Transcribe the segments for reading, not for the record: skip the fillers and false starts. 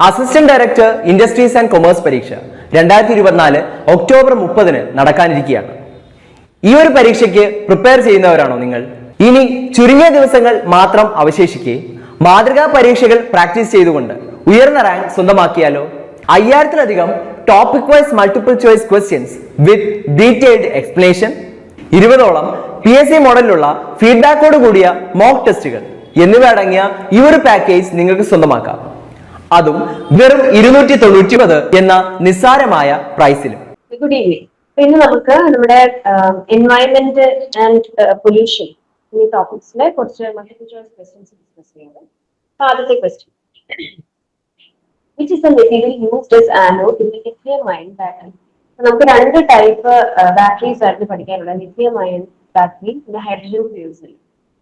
Assistant director industries and commerce പരീക്ഷ 2024 October 30 നടക്കാനിരിക്കുകയാണ്. ഈ ഒരു പരീക്ഷയ്ക്ക് പ്രിപ്പയർ ചെയ്യുന്നവരാണോ നിങ്ങൾ? ഇനി ചുരുങ്ങിയ ദിവസങ്ങൾ മാത്രം അവശേഷിക്കെ മാതൃകാ പരീക്ഷകൾ പ്രാക്ടീസ് ചെയ്തുകൊണ്ട് ഉയർന്ന റാങ്ക് സ്വന്തമാക്കിയാലോ? 5000-ലധികം topic wise multiple choice questions with detailed explanation, 20ഓളം PSC മോഡലിലുള്ള ഫീഡ്ബാക്കോട് കൂടിയ മോക്ക് ടെസ്റ്റുകൾ എന്നിവ അടങ്ങിയ ഈ ഒരു പാക്കേജ് നിങ്ങൾക്ക് സ്വന്തമാക്കാം. അതും വെറും 299 എന്ന നിസ്സാരമായ പ്രൈസിലും. Good evening. ഇന്ന് നമുക്ക് നമ്മുടെ എൻവയൺമെന്റ് ആൻഡ് പൊല്യൂഷൻ എന്നീ ടോപ്പിക്സിലെ കുറച്ച് മൾട്ടിപ്പിൾ ചോയ്സ് ക്വസ്റ്റ്യൻസ് ഡിസ്കസ് ചെയ്യാം. ആദ്യത്തെ question, which is the material used as anode in the lithium ion battery? നമുക്ക് രണ്ട് ടൈപ്പ് ബാറ്ററീസ് ആയിരുന്നു പഠിക്കാനുള്ള, ലിഥിയം അയൺ ബാറ്ററി പിന്നെ ഹൈഡ്രജൻ ഫ്യൂൽ സെൽ.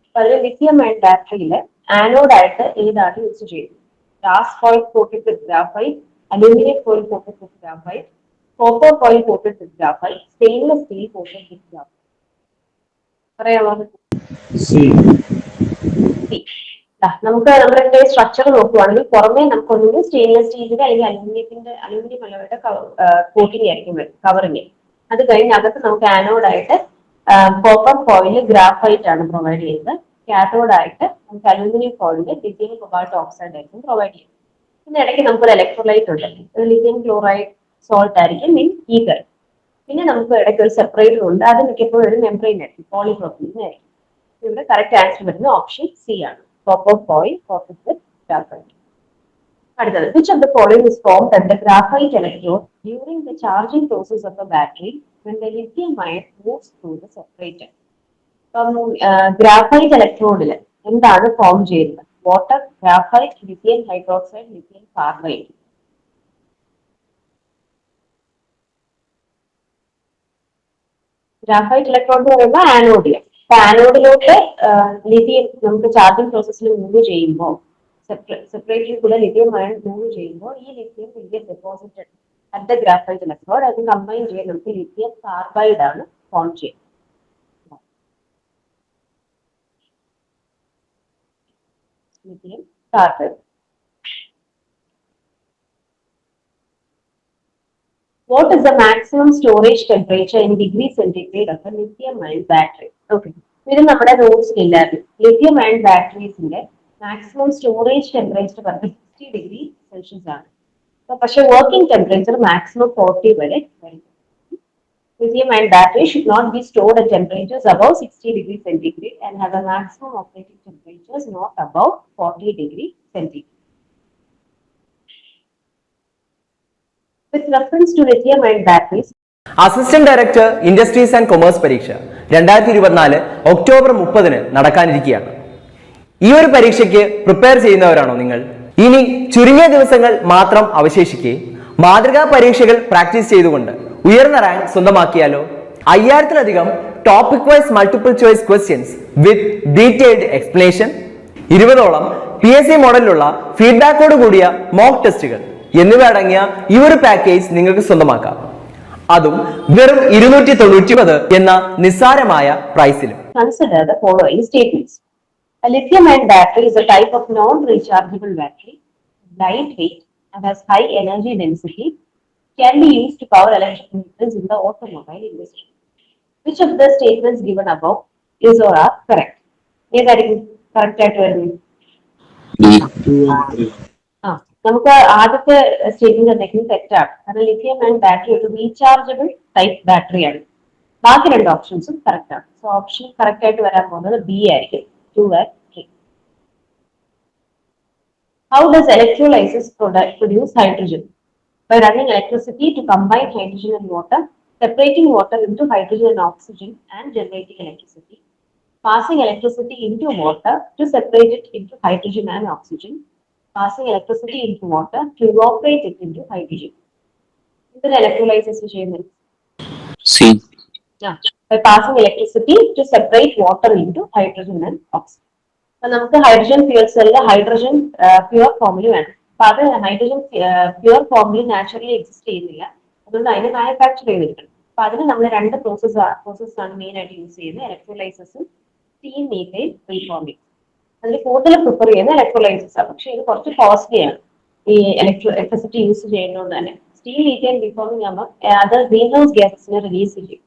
അപ്പൊ അതിൽ ലിഥിയം അയൺ ബാറ്ററിയിൽ ആനോഡ് ആയിട്ട് ഏതാണ് യൂസ് ചെയ്യുന്നത്? ഗ്ലാസ് ഫോയിൽ കോട്ടഡ് വിത്ത് ഗ്രാഫൈറ്റ്, അലൂമിനിയം ഫോയിൽ കോട്ടഡ് വിത്ത് ഗ്രാഫൈറ്റ്, കോപ്പർ ഫോയിൽ കോട്ടഡ് വിത്ത് ഗ്രാഫൈറ്റ്, സ്റ്റെയിൻലെസ് സ്റ്റീൽ കോട്ടഡ് വിത്ത് ഗ്രാഫൈറ്റ്. പറയാമോ? നമുക്ക് നമ്മുടെ സ്ട്രക്ചർ നോക്കുവാണെങ്കിൽ പുറമെ നമുക്കൊന്നും സ്റ്റെയിൻലെസ് സ്റ്റീലിന്റെ അല്ലെങ്കിൽ അലുമിനിയം അലോയുടെ കോട്ടിംഗ് ആയിരിക്കും കവറിങ്. അത് കഴിഞ്ഞ് അകത്ത് നമുക്ക് ആനോഡായിട്ട് കോപ്പർ ഫോയിൽ ഗ്രാഫൈറ്റ് ആണ് പ്രൊവൈഡ് ചെയ്യുന്നത്. കാഥോഡായിട്ട് നമുക്ക് അലൂമിനിയം ഫോയിലിന്റെ ലിഥിയം കൊബാൾട്ട് ഓക്സൈഡ് ആയിരിക്കും പ്രൊവൈഡ് ചെയ്യുന്നത്. പിന്നെ ഇടയ്ക്ക് നമുക്കൊരു ഇലക്ട്രോലൈറ്റ് ഉണ്ട്, ലിഥിയം ക്ലോറൈഡ് സോൾട്ട് ആയിരിക്കും മീൻ ഈതർ. പിന്നെ നമുക്ക് ഇടയ്ക്ക് ഒരു സെപ്പറേറ്റർ ഉണ്ട്, അത് മിക്കപ്പോഴും ഒരു മെംബ്രെയിൻ ആയിരിക്കും, പോളിപ്രോപ്പീൻ ആയിരിക്കും. ഇവിടെ കറക്റ്റ് ആൻസർ വരുന്നത് ഓപ്ഷൻ സി ആണ്, copper foil coated with graphite. അടുത്തത്, which of the following is formed at the graphite electrode during the charging process of a battery when the lithium ion moves through the separator? Graphite ഇലക്ട്രോഡിൽ എന്താണ് form ചെയ്യുന്നത്? Water, graphite, lithium hydroxide, lithium carbide. Graphite electrode എന്ന് പറയുമ്പോൾ ആനോഡില്. ആനോഡിലോട്ട് lithium നമുക്ക് charging പ്രോസസ്സിൽ move ചെയ്യുമ്പോൾ, സെപ്പറേറ്ററിൽ കൂടെ ലിഥിയം അയൺ മൂവ് ചെയ്യുമ്പോൾ ഈ lithium deposited at the graphite electrode. അത് കമ്പൈൻ ചെയ്യാൻ നമുക്ക് ലിഥിയം കാർബൈഡ് ആണ് ഫോം ചെയ്യുന്നത്. Lithium carbide. What is the maximum storage temperature in degree centigrade of a lithium ion battery? Okay. ഇത് നമ്മുടെ നോട്ട്സിൽ ഇല്ലായിരുന്നു. ലിഥിയം അയൺ ബാറ്ററീസിന്റെ മാക്സിമം സ്റ്റോറേജ് ടെമ്പറേച്ചർ പറഞ്ഞത് 60 ഡിഗ്രി സെൽഷ്യസ് ആണ്. പക്ഷെ വർക്കിംഗ് ടെമ്പറേച്ചർ മാക്സിമം 40 വരെ വരും. Lithium ion battery should not be stored at temperatures above 60 degrees centigrade and have a maximum operating temperatures not above 40 degrees centigrade. With reference to lithium ion batteries, assistant director industries and commerce പരീക്ഷ 2024 October 30 നടക്കാനിരിക്കുകയാണ്. ഈ ഒരു പരീക്ഷയ്ക്ക് prepare ചെയ്യുന്നവരാണോ നിങ്ങൾ? ഇനി ചുരുങ്ങിയ ദിവസങ്ങൾ മാത്രം അവശേഷിക്കെ മാതൃകാ പരീക്ഷകൾ പ്രാക്ടീസ് ചെയ്തുകൊണ്ട് ഉയർന്ന റാങ്ക് സ്വന്തമാക്കിയാലോ? 5000-ലധികം topic wise multiple choice questions with detailed explanation, 20ഓളം PSC മോഡലിലുള്ള ഫീഡ്ബാക്കോട് കൂടിയ മോക്ക് ടെസ്റ്റുകൾ എന്നിവ അടങ്ങിയ ഈ ഒരു പാക്കേജ് നിങ്ങൾക്ക് സ്വന്തമാക്കാം. അതും വെറും 299 എന്ന നിസ്സാരമായ പ്രൈസിലും. Consider the following statements. A lithium ion battery is a type of non-rechargeable battery, lightweight and has high energy density, can be used to power electric vehicles in the automobile industry. Which of the statements given above is or are correct? ഏതായിരിക്കും correct ആയിട്ട് വരുന്നത്? നമുക്ക് ആദ്യത്തെ statement എന്തെങ്കിലും തെറ്റാണ്, കാരണം lithium ion battery ഒരു rechargeable type ബാറ്ററിയാണ്. ബാക്കി രണ്ട് ഓപ്ഷൻസും കറക്റ്റ് ആണ്. സോ ഓപ്ഷൻ കറക്റ്റ് ആയിട്ട് വരാൻ പോകുന്നത് ബി ആയിരിക്കും, 2 and 3. How does electrolysis produce hydrogen? By running electricity to combine hydrogen and water, separating water into hydrogen and oxygen and generating electricity, passing electricity into water to separate it into hydrogen and oxygen, passing electricity into water to evaporate it into hydrogen. This is electrolysis ചെയ്യുന്നത്. C. Yeah. By passing electricity to separate water into hydrogen and oxygen. So നമുക്ക് hydrogen fuel സെല്ലിൽ hydrogen pure ഫോമിൽ വേണം. അപ്പൊ അത് hydrogen pure ഫോമിൽ naturally exist ചെയ്യുന്നില്ല, അതുകൊണ്ട് അതിനെ മാനുഫാക്ചർ ചെയ്തിരിക്കണം. അപ്പൊ അതിന് നമ്മൾ രണ്ട് പ്രോസസ്സാണ് മെയിൻ ആയിട്ട് യൂസ് ചെയ്യുന്നത്, ഇലക്ട്രോലൈസിസും സ്റ്റീം മീഥൈൽ റീഫോമിംഗ്. അതിൽ കൂടുതൽ പ്രിഫർ ചെയ്യുന്ന ഇലക്ട്രോലൈസിസ് ആണ്, പക്ഷെ ഇത് കുറച്ച് കോസ്റ്റ്ലി ആണ്. ഈ ഇലക്ട്രിസിറ്റി യൂസ് ചെയ്യുന്നതുകൊണ്ട് തന്നെ സ്റ്റീൽ മീഥേൻ റീഫോമിംഗ് ആകുമ്പോൾ അത് ഗ്രീൻ ഹൗസ് ഗ്യാസസിനെ റിലീസ് ചെയ്യും.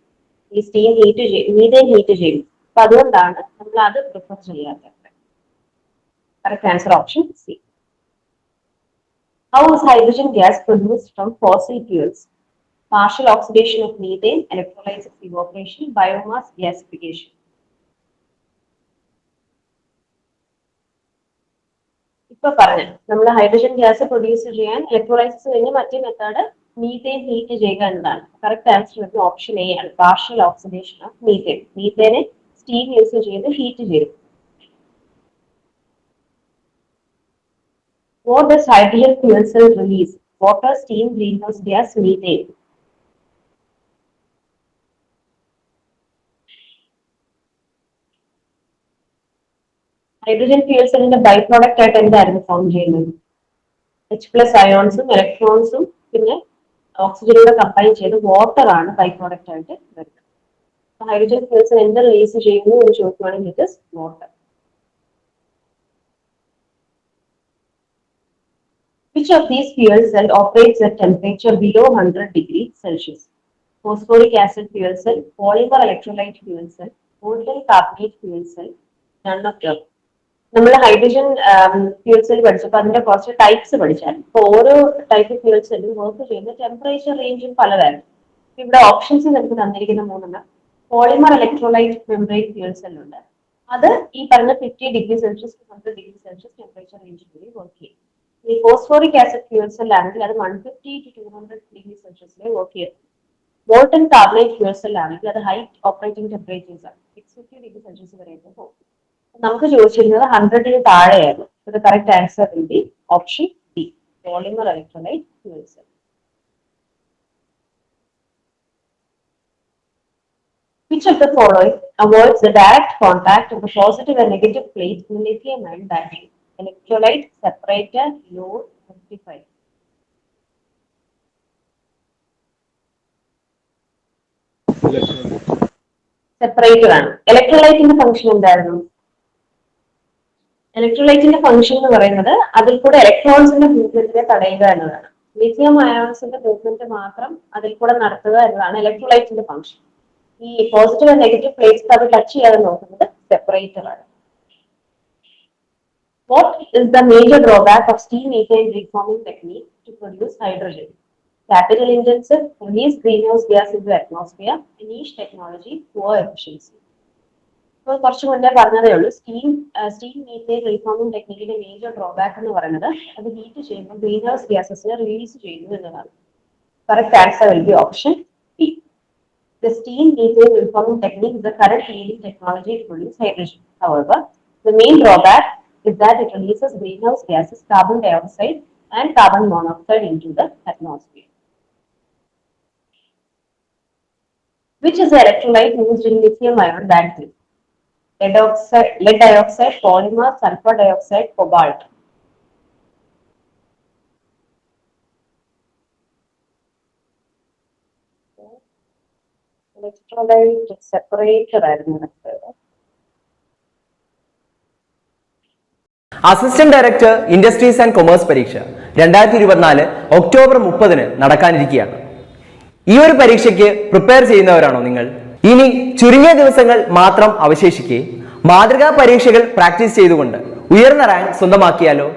ഈ സ്റ്റീം ഹീറ്റ് ചെയ്യും, മീഥേൻ ഹീറ്റ് ചെയ്യും. അപ്പൊ അതുകൊണ്ടാണ് നമ്മൾ അത് പ്രിഫർ ചെയ്യാത്തത്. Correct answer option C. How is hydrogen gas produced from fossil fuels? Partial oxidation of methane, electrolysis evaporation, biomass gasification. ഇപ്പൊ പറഞ്ഞു നമ്മൾ ഹൈഡ്രജൻ ഗ്യാസ് പ്രൊഡ്യൂസ് ചെയ്യാൻ ഇലക്ട്രോലൈസിസ് കഴിഞ്ഞ് മറ്റേ മെത്തേഡ് മീഥേൻ ഹീറ്റ് ചെയ്യുക എന്നതാണ്. കറക്റ്റ് ആൻസർ വരുന്നത് ഓപ്ഷൻ എ ആണ്, പാർഷ്യൽ ഓക്സിഡേഷൻ ഓഫ് മീഥേൻ. മീഥേനെ സ്റ്റീം യൂസ് ചെയ്ത് ഹീറ്റ് ചെയ്യും. What does hydrogen fuel cell release? Water, steam, greenhouse gas, methane. Hydrogen fuel സെല്ലിന്റെ ബൈ പ്രോഡക്റ്റ് ആയിട്ട് എന്തായിരുന്നു ഫോം ചെയ്യുന്നത്? H+ അയോൺസും ഇലക്ട്രോൺസും പിന്നെ ഓക്സിജനോട് കമ്പൈൻ ചെയ്ത് വാട്ടർ ആണ് ബൈ പ്രോഡക്റ്റ് ആയിട്ട് വരുന്നത്. ഹൈഡ്രജൻ ഫ്യൂൽ സെൽ എന്ത് റിലീസ് ചെയ്യുന്നു എന്ന് ചോദിക്കുകയാണെങ്കിൽ it is water. Which of these fuel cell operates at temperature below 100 degrees Celsius? Phosphoric acid fuel cell, polymer electrolyte fuel cell, molten carbonate fuel cell, none of them. നമ്മൾ hydrogen fuel cell പഠിച്ചപ്പോൾ അതിന്റെ കുറച്ച് types പഠിച്ചായിരുന്നു. അപ്പോൾ ഓരോ type fuel സെല്ലും work ചെയ്യുന്ന temperature റേഞ്ചും പലതായിരുന്നു. ഇവിടെ ഓപ്ഷൻസ് നമുക്ക് തന്നിരിക്കുന്ന മൂന്നെണ്ണം. Polymer electrolyte membrane fuel cell ഉണ്ട്. അത് ഈ പറഞ്ഞ 50 degree celsius to 100 degree celsius temperature റേഞ്ചിൽ കൂടി വർക്ക് ചെയ്യും. ഈ ഫോസ്ഫോറിക് ആസിഡ് ഫ്യൂൽ സെൽ ആണെങ്കിൽ അത് 150 to 200 ഡിഗ്രി സെൽഷ്യസിലെ വർക്ക് ചെയ്യും. മോൾട്ടൺ കാർബണേറ്റ് ഫ്യൂൽ സെൽ ആണെങ്കിൽ അത് ഹൈ ഓപ്പറേറ്റിംഗ് ടെമ്പറേച്ചേഴ്സ് ആണ്, 650 ഡിഗ്രി സെൽഷ്യസ് വരെയൊക്കെ പോകും. നമുക്ക് ചോദിച്ചിരുന്നത് 100-ന് താഴെയായിരുന്നു. ഇത് correct answer will be option D, polymer electrolyte fuel cell. Which of the following avoids the direct contact of the positive and negative plate in lithium-ion battery? Electrolyte, separator, load, rectifier. Separator ആണ്. ഇലക്ട്രോലൈറ്റിന്റെ function എന്തായിരുന്നു? ഇലക്ട്രോലൈറ്റിന്റെ function എന്ന് പറയുന്നത് അതിൽ കൂടെ ഇലക്ട്രോൺസിന്റെ മൂവ്മെന്റിനെ തടയുക എന്നതാണ്. Lithium അയോൺസിന്റെ movement മാത്രം അതിൽ കൂടെ നടത്തുക എന്നതാണ് ഇലക്ട്രോലൈറ്റിന്റെ ഫംഗ്ഷൻ. ഈ പോസിറ്റീവ് ആൻഡ് നെഗറ്റീവ് പ്ലേറ്റ്സ് അത് ടച്ച് ചെയ്യാതെ നോക്കുന്നത് സെപ്പറേറ്റർ ആണ്. What is the major drawback of steam methane reforming technique to produce hydrogen? Capital intensive, release greenhouse gas into the atmosphere, niche technology, poor efficiency. ഇപ്പോൾ കുറച്ച് മുന്നേ പറഞ്ഞതേ ഉള്ളൂ, steam methane reforming ടെക്നിക്കിന്റെ മേജർ ഡ്രോബാക്ക് എന്ന് പറയുന്നത് അത് ഹീറ്റ് ചെയ്യുമ്പോൾ ഗ്രീൻ ഹൗസ് ഗ്യാസസിനെ റിലീസ് ചെയ്യുന്നു എന്നതാണ്. Correct answer will be option B. The steam methane reforming technique is the current leading technology to produce hydrogen. However, the main drawback is that it releases greenhouse gases, carbon dioxide and carbon monoxide into the atmosphere. Which is the electrolyte used in lithium-ion battery? Lead dioxide, polymer, sulfur dioxide, cobalt. Electrolyte separator ആയിരുന്നു. Assistant director industries and commerce പരീക്ഷ 2024 October 30-ന് നടക്കാനിരിക്കുകയാണ്. ഈ ഒരു പരീക്ഷയ്ക്ക് prepare ചെയ്യുന്നവരാണോ നിങ്ങൾ? ഇനി ചുരുങ്ങിയ ദിവസങ്ങൾ മാത്രം അവശേഷിക്കെ മാതൃകാ പരീക്ഷകൾ പ്രാക്ടീസ് ചെയ്തുകൊണ്ട് ഉയർന്ന റാങ്ക് സ്വന്തമാക്കിയാലോ?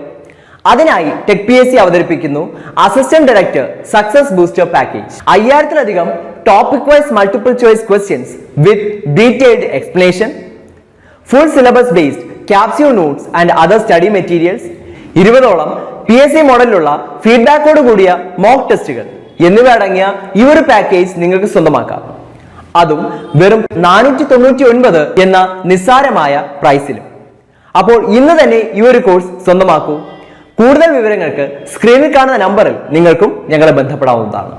അതിനായി ടെക് PSC അവതരിപ്പിക്കുന്നു assistant director success booster package. 5000-ലധികം topic wise multiple choice questions with detailed explanation, full syllabus based capsule notes and other study materials, 20ഓളം PSC മോഡലിലുള്ള ഫീഡ്ബാക്കോട് കൂടിയ മോക്ക് ടെസ്റ്റുകൾ എന്നിവ അടങ്ങിയ ഈ ഒരു പാക്കേജ് നിങ്ങൾക്ക് സ്വന്തമാക്കാം. അതും വെറും 499 എന്ന നിസ്സാരമായ പ്രൈസിലും. അപ്പോൾ ഇന്ന് തന്നെ ഈ ഒരു കോഴ്സ് സ്വന്തമാക്കൂ. കൂടുതൽ വിവരങ്ങൾക്ക് സ്ക്രീനിൽ കാണുന്ന നമ്പറിൽ നിങ്ങൾക്കും ഞങ്ങളെ ബന്ധപ്പെടാവുന്നതാണ്.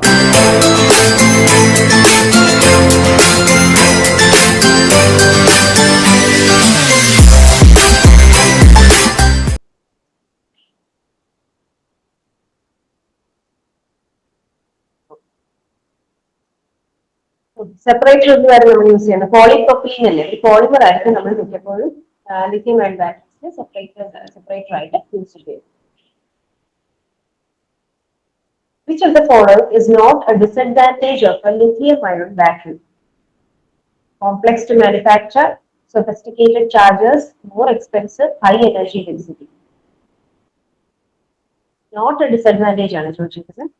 സെപ്പറേറ്റർ എന്ന് വരെ നമ്മൾ യൂസ് ചെയ്യുന്നത് പോളിപ്രൊപ്പീൻ അല്ലേ, ഈ പോളിമർ ആയിരിക്കും നമ്മൾ മിക്കപ്പോഴും ലിഥിയം അയൺ ബാറ്ററീസിൽ സെപ്പറേറ്റർ ആയിട്ട് യൂസ് ചെയ്യും. Which of the following is not a disadvantage of a lithium-ion battery? Complex to manufacture, sophisticated chargers, more expensive, high energy density. Not a disadvantage ആണ് ചോദിച്ചിരിക്കുന്നത്.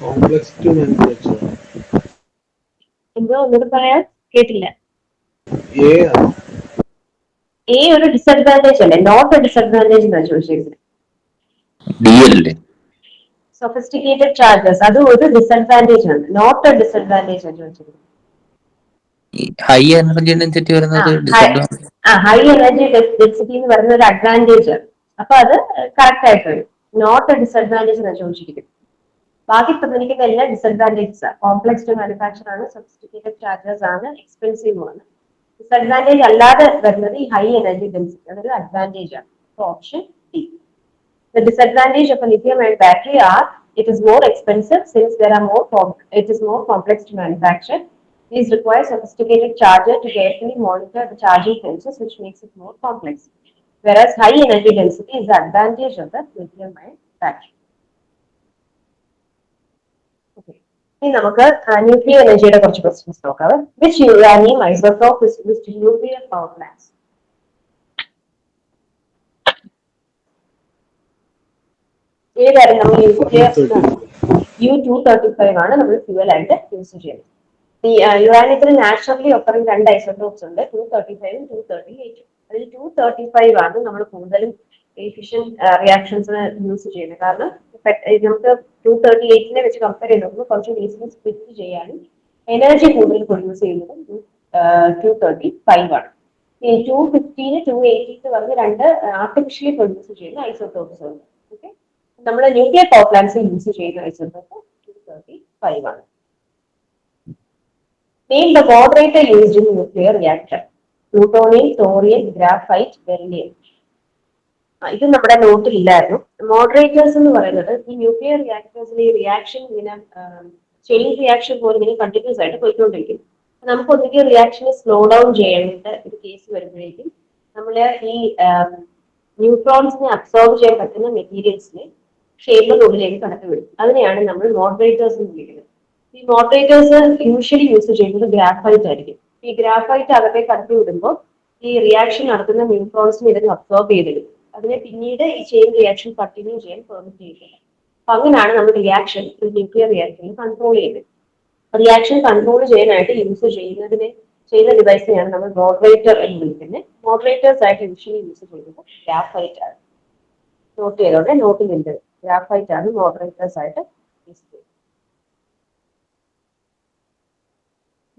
Complex to manufacture. എന്തോ ഒന്നുകൂടി പറയാൻ കേട്ടില്ല. A ആണോ? A ഒരു disadvantage അല്ലേ, not A disadvantage എന്നാണ് ചോദിച്ചിരിക്കുന്നത്. ഡി അല്ലേ? സൊഫിസ്റ്റിക്കേറ്റഡ് ചാർജസ് അത് ഒരു ഡിസഡ്വാൻറ്റേജ് ആണ്, നോട്ട് എ ഡിസഡ്വാൻറ്റേജ് ആണ് ചോദിച്ചിരിക്കുന്നത്. ഹൈ എനർജി ഡെൻസിറ്റി വരുന്നത് ഡിസഡ്വാൻറ്റേജ്. ഹൈ എനർജി ഡെൻസിറ്റി എന്ന് പറയുന്ന ഒരു അഡ്വാൻറ്റേജ് ആണ്. അപ്പൊ അത് കറക്റ്റ് ആയിട്ട് വരും. നോട്ട് എ ഡിസഡ്വാൻറ്റേജ് എന്നാണ് ചോദിച്ചിരിക്കുന്നത്. ബാക്കി തന്നിരിക്കുന്ന എല്ലാ ഡിസഡ്വാൻറ്റേജസ് കോംപ്ലക്സ് ടു മാനുഫാക്ചർ ആണ്, സൊഫിസ്റ്റിക്കേറ്റഡ് ചാർജസ് ആണ്, എക്സ്പെൻസീവ് ആണ്. ഡിസഡ്വാൻറ്റേജ് അല്ലാതെ വരുന്നത് ഈ ഹൈ എനർജി ഡെൻസിറ്റി, അതൊരു അഡ്വാൻറ്റേജ് ആണ്. Option D. The disadvantage of a lithium-ion battery are it is more expensive since it is more complex to manufacture. These require sophisticated charger to carefully monitor the charging process, which makes it more complex. Whereas high energy density is the advantage of the lithium-ion battery. Okay. ഇനി നമുക്ക് nuclear എനർജിയുടെ കുറച്ച് questions നോക്കാം. Which uranium isotope is used in nuclear power plants? ഏതായാലും നമ്മൾ U-235 ആണ് നമ്മൾ fuel ആയിട്ട് യൂസ് ചെയ്യുന്നത്. ഈ യുറാനിയത്തിൽ നാച്ചുറലി ഒക്കറിംഗ് രണ്ട് ഐസോട്ടോപ്സ് ഉണ്ട്, 235 238. അതിൽ 235 ആണ് നമ്മൾ കൂടുതലും ഫിഷൻ റിയാക്ഷൻസിന് യൂസ് ചെയ്യുന്നത്. കാരണം നമുക്ക് 238നെ വെച്ച് കമ്പയർ ചെയ്യുമ്പോൾ കുറച്ച് ഈസിലി സ്പ്ലിറ്റ് ചെയ്യാനും എനർജി കൂടുതൽ പ്രൊഡ്യൂസ് ചെയ്യുന്നത് 235 ആണ്. ഈ 250 280 എന്ന് പറഞ്ഞ് രണ്ട് ആർട്ടിഫിഷ്യലി പ്രൊഡ്യൂസ് ചെയ്യുന്ന ഐസോട്ടോപ്സ് ഉണ്ട്. ഓക്കെ, നമ്മൾ ന്യൂക്ലിയർ പവർ പ്ലാന്റ്സ് യൂസ് ചെയ്യുന്ന ഐസോട്ടോപ്പ് 235 ആണ്. Name the moderator used in nuclear reactor. Plutonium, thorium, graphite, beryllium. ഇത് നമ്മുടെ നോട്ടിൽ ഇല്ലായിരുന്നു. മോഡറേറ്റേഴ്സ് എന്ന് പറയുന്നത് ഈ ന്യൂക്ലിയർ റിയാക്ടേഴ്സിലെ റിയാക്ഷൻ ഇങ്ങനെ ചെയിൻ റിയാക്ഷൻ പോലെ ഇങ്ങനെ കണ്ടിന്യൂസ് ആയിട്ട് പോയിക്കൊണ്ടിരിക്കും. നമുക്ക് ഒന്നുകിൽ റിയാക്ഷനെ സ്ലോ ഡൗൺ ചെയ്യേണ്ട ഒരു കേസ് വരുമ്പോഴേക്കും നമ്മൾ ഈ ന്യൂട്രോൺസിനെ അബ്സോർബ് ചെയ്യാൻ പറ്റുന്ന മെറ്റീരിയൽസിനെ ഷേപ്പിനുള്ളിലേക്ക് കടത്തിവിടും. അതിനെയാണ് നമ്മൾ മോഡറേറ്റേഴ്സ് എന്ന് വിളിക്കുന്നത്. ഈ മോഡറേറ്റേഴ്സ് യൂഷ്വലി യൂസ് ചെയ്യുന്നത് ഗ്രാഫൈറ്റ് ആയിരിക്കും. ഈ ഗ്രാഫൈറ്റ് അകത്തേക്ക് കടത്തി വിടുമ്പോൾ ഈ റിയാക്ഷൻ നടത്തുന്ന ന്യൂട്രോൺസിനെ ഇതിന് അബ്സോർബ് ചെയ്തെടുക്കും. അതിനെ പിന്നീട് ഈ ചെയിൻ റിയാക്ഷൻ കണ്ടിന്യൂ ചെയ്യാൻ പെർമിറ്റ് ചെയ്യില്ല. അപ്പൊ അങ്ങനെയാണ് നമ്മൾ റിയാക്ഷൻ ഒരു ന്യൂക്ലിയർ റിയാക്ടറിൽ കൺട്രോൾ ചെയ്യുന്നത്. റിയാക്ഷൻ കൺട്രോൾ ചെയ്യാനായിട്ട് യൂസ് ചെയ്യുന്ന ഡിവൈസിനെയാണ് നമ്മൾ മോഡറേറ്റർ എന്ന് വിളിക്കുന്നത്. മോഡറേറ്റേഴ്സ് ആയിട്ട് യൂഷ്വലി യൂസ് ചെയ്യുന്നത് ഗ്രാഫൈറ്റ് ആണ്. നോട്ട് ചെയ്തോടെ, നോട്ടിലുണ്ട് ഗ്രാഫൈറ്റ് ആണ് മോഡറേറ്റേഴ്സ് ആയിട്ട് യൂസ് ചെയ്യുന്നത്.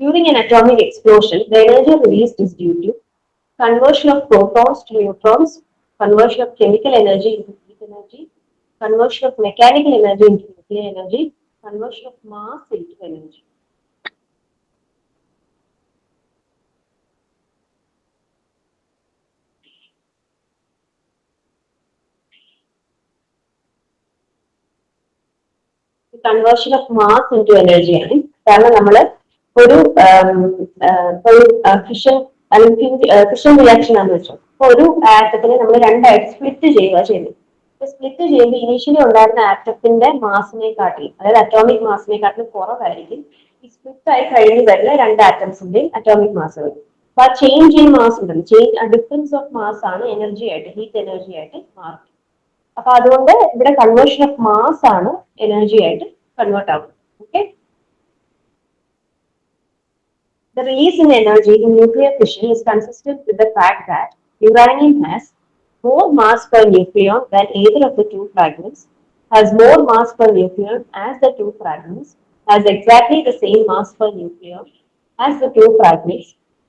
During an atomic explosion, the energy released is due to conversion of protons to neutrons, conversion of chemical energy into heat energy, conversion of mechanical energy into nuclear energy, conversion of mass into energy. The conversion of mass into energy ആണ്. കാരണം നമ്മൾ ഒരു fission reaction ആണെന്ന് വെച്ചോ, അപ്പൊ ഒരു ആറ്റത്തിനെ നമ്മൾ രണ്ടായിട്ട് സ്പ്ലിറ്റ് ചെയ്യുക ചെയ്യുന്നത്. സ്പ്ലിറ്റ് ചെയ്യുമ്പോൾ ഇനീഷ്യലി ഉണ്ടായിരുന്ന ആറ്റത്തിന്റെ മാസിനെക്കാട്ടിൽ, അതായത് അറ്റോമിക് മാസിനെക്കാട്ടിൽ കുറവായിരിക്കും ഈ സ്പ്ലിറ്റ് ആയി കഴിഞ്ഞ് വരുന്ന രണ്ട് ആറ്റംസിന്റെയും അറ്റോമിക് മാസുകൾ. അപ്പൊ ആ ചേഞ്ച് ഇൻ മാസ് ഉണ്ടല്ലോ, ഡിഫറൻസ് ഓഫ് മാസ് ആണ് എനർജി ആയിട്ട്, ഹീറ്റ് എനർജി ആയിട്ട് മാറുന്നത്. അപ്പൊ അതുകൊണ്ട് ഇവിടെ കൺവേർഷൻ ഓഫ് മാസ് ആണ് എനർജി ആയിട്ട് കൺവേർട്ട് ആവുന്നത്. Okay, the release in energy in nuclear fission is consistent with the fact that uranium has more mass per nucleon than either of the two fragments, has more mass per nucleon as the two fragments, has exactly the same mass per nucleon as the two fragments,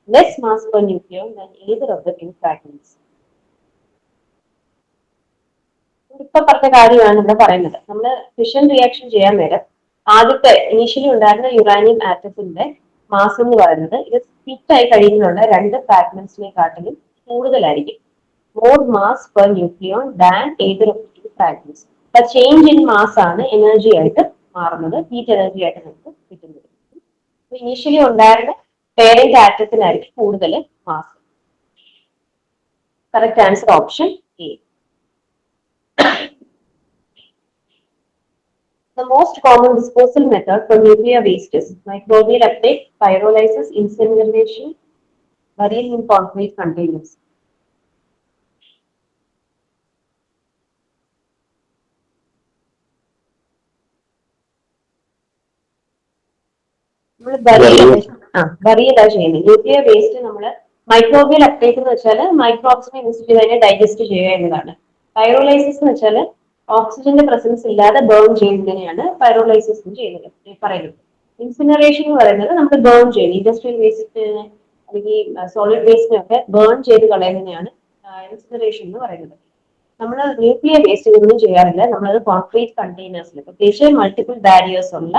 less mass per nucleon than either of the two fragments. ഇപ്പൊ പറഞ്ഞ കാര്യമാണ് ഇവിടെ പറയുന്നത്. നമ്മൾ fission reaction ചെയ്യാൻ നേരം ആദ്യത്തെ initially ഉണ്ടായിരുന്ന യുറാനിയം ആറ്റത്തിന്റെ മാസ് എന്ന് പറയുന്നത് ഇത് സ്പ്ലിറ്റ് ആയി കഴിയുന്നുള്ള രണ്ട് ഫ്രാഗ്മെന്റ്സിനെക്കാട്ടിലും കൂടുതലായിരിക്കും. More mass per nucleon than Ather of two fragments. അപ്പൊ ചേഞ്ച് ഇൻ മാസ് ആണ് എനർജി ആയിട്ട് മാറുന്നത്, ഹീറ്റ് എനർജി ആയിട്ട് നമുക്ക് കിട്ടുന്നത്. അപ്പൊ ഇനീഷ്യലി ഉണ്ടായിരുന്ന പേരന്റ് ആറ്റത്തിനായിരിക്കും കൂടുതൽ mass. Correct answer option A. The most common disposal method for nuclear waste is microbial uptake, pyrolysis, incineration, burying in concrete containers. നമ്മൾ ബറിയല്ല ചെയ്യുന്നത്. ന്യൂക്ലിയർ വേസ്റ്റ് നമ്മൾ മൈക്രോബിയൽ അപ്ടേക്ക് എന്ന് വെച്ചാൽ മൈക്രോബ്സിനെ യൂസ് ചെയ്ത് അതിനെ ഡൈജസ്റ്റ് ചെയ്യുക എന്നതാണ്. പൈറോലൈസിസ് എന്ന് വെച്ചാൽ ഓക്സിജന്റെ പ്രസൻസ് ഇല്ലാതെ ബേൺ ചെയ്യുന്നതിനെയാണ് പൈറോലൈസിസ് എന്ന് പറയുന്നത്. ഇൻസിനറേഷൻ എന്ന് പറയുന്നത് നമ്മൾ ബേൺ ചെയ്യുന്നത്, ഇൻഡസ്ട്രിയൽ വേസ്റ്റിനെ അല്ലെങ്കിൽ സോളിഡ് വേസ്റ്റിനെ ഒക്കെ ബേൺ ചെയ്ത് കളയുന്നതിനെയാണ് ഇൻസിനറേഷൻ എന്ന് പറയുന്നത്. നമ്മൾ ന്യൂക്ലിയർ വേസ്റ്റ് ഒന്നും ചെയ്യാറില്ല. നമ്മളത് കോൺക്രീറ്റ് കണ്ടെയ്നേഴ്സിൽ, പ്രത്യേകിച്ച് മൾട്ടിപ്പിൾ ബാരിയേഴ്സ് ഉള്ള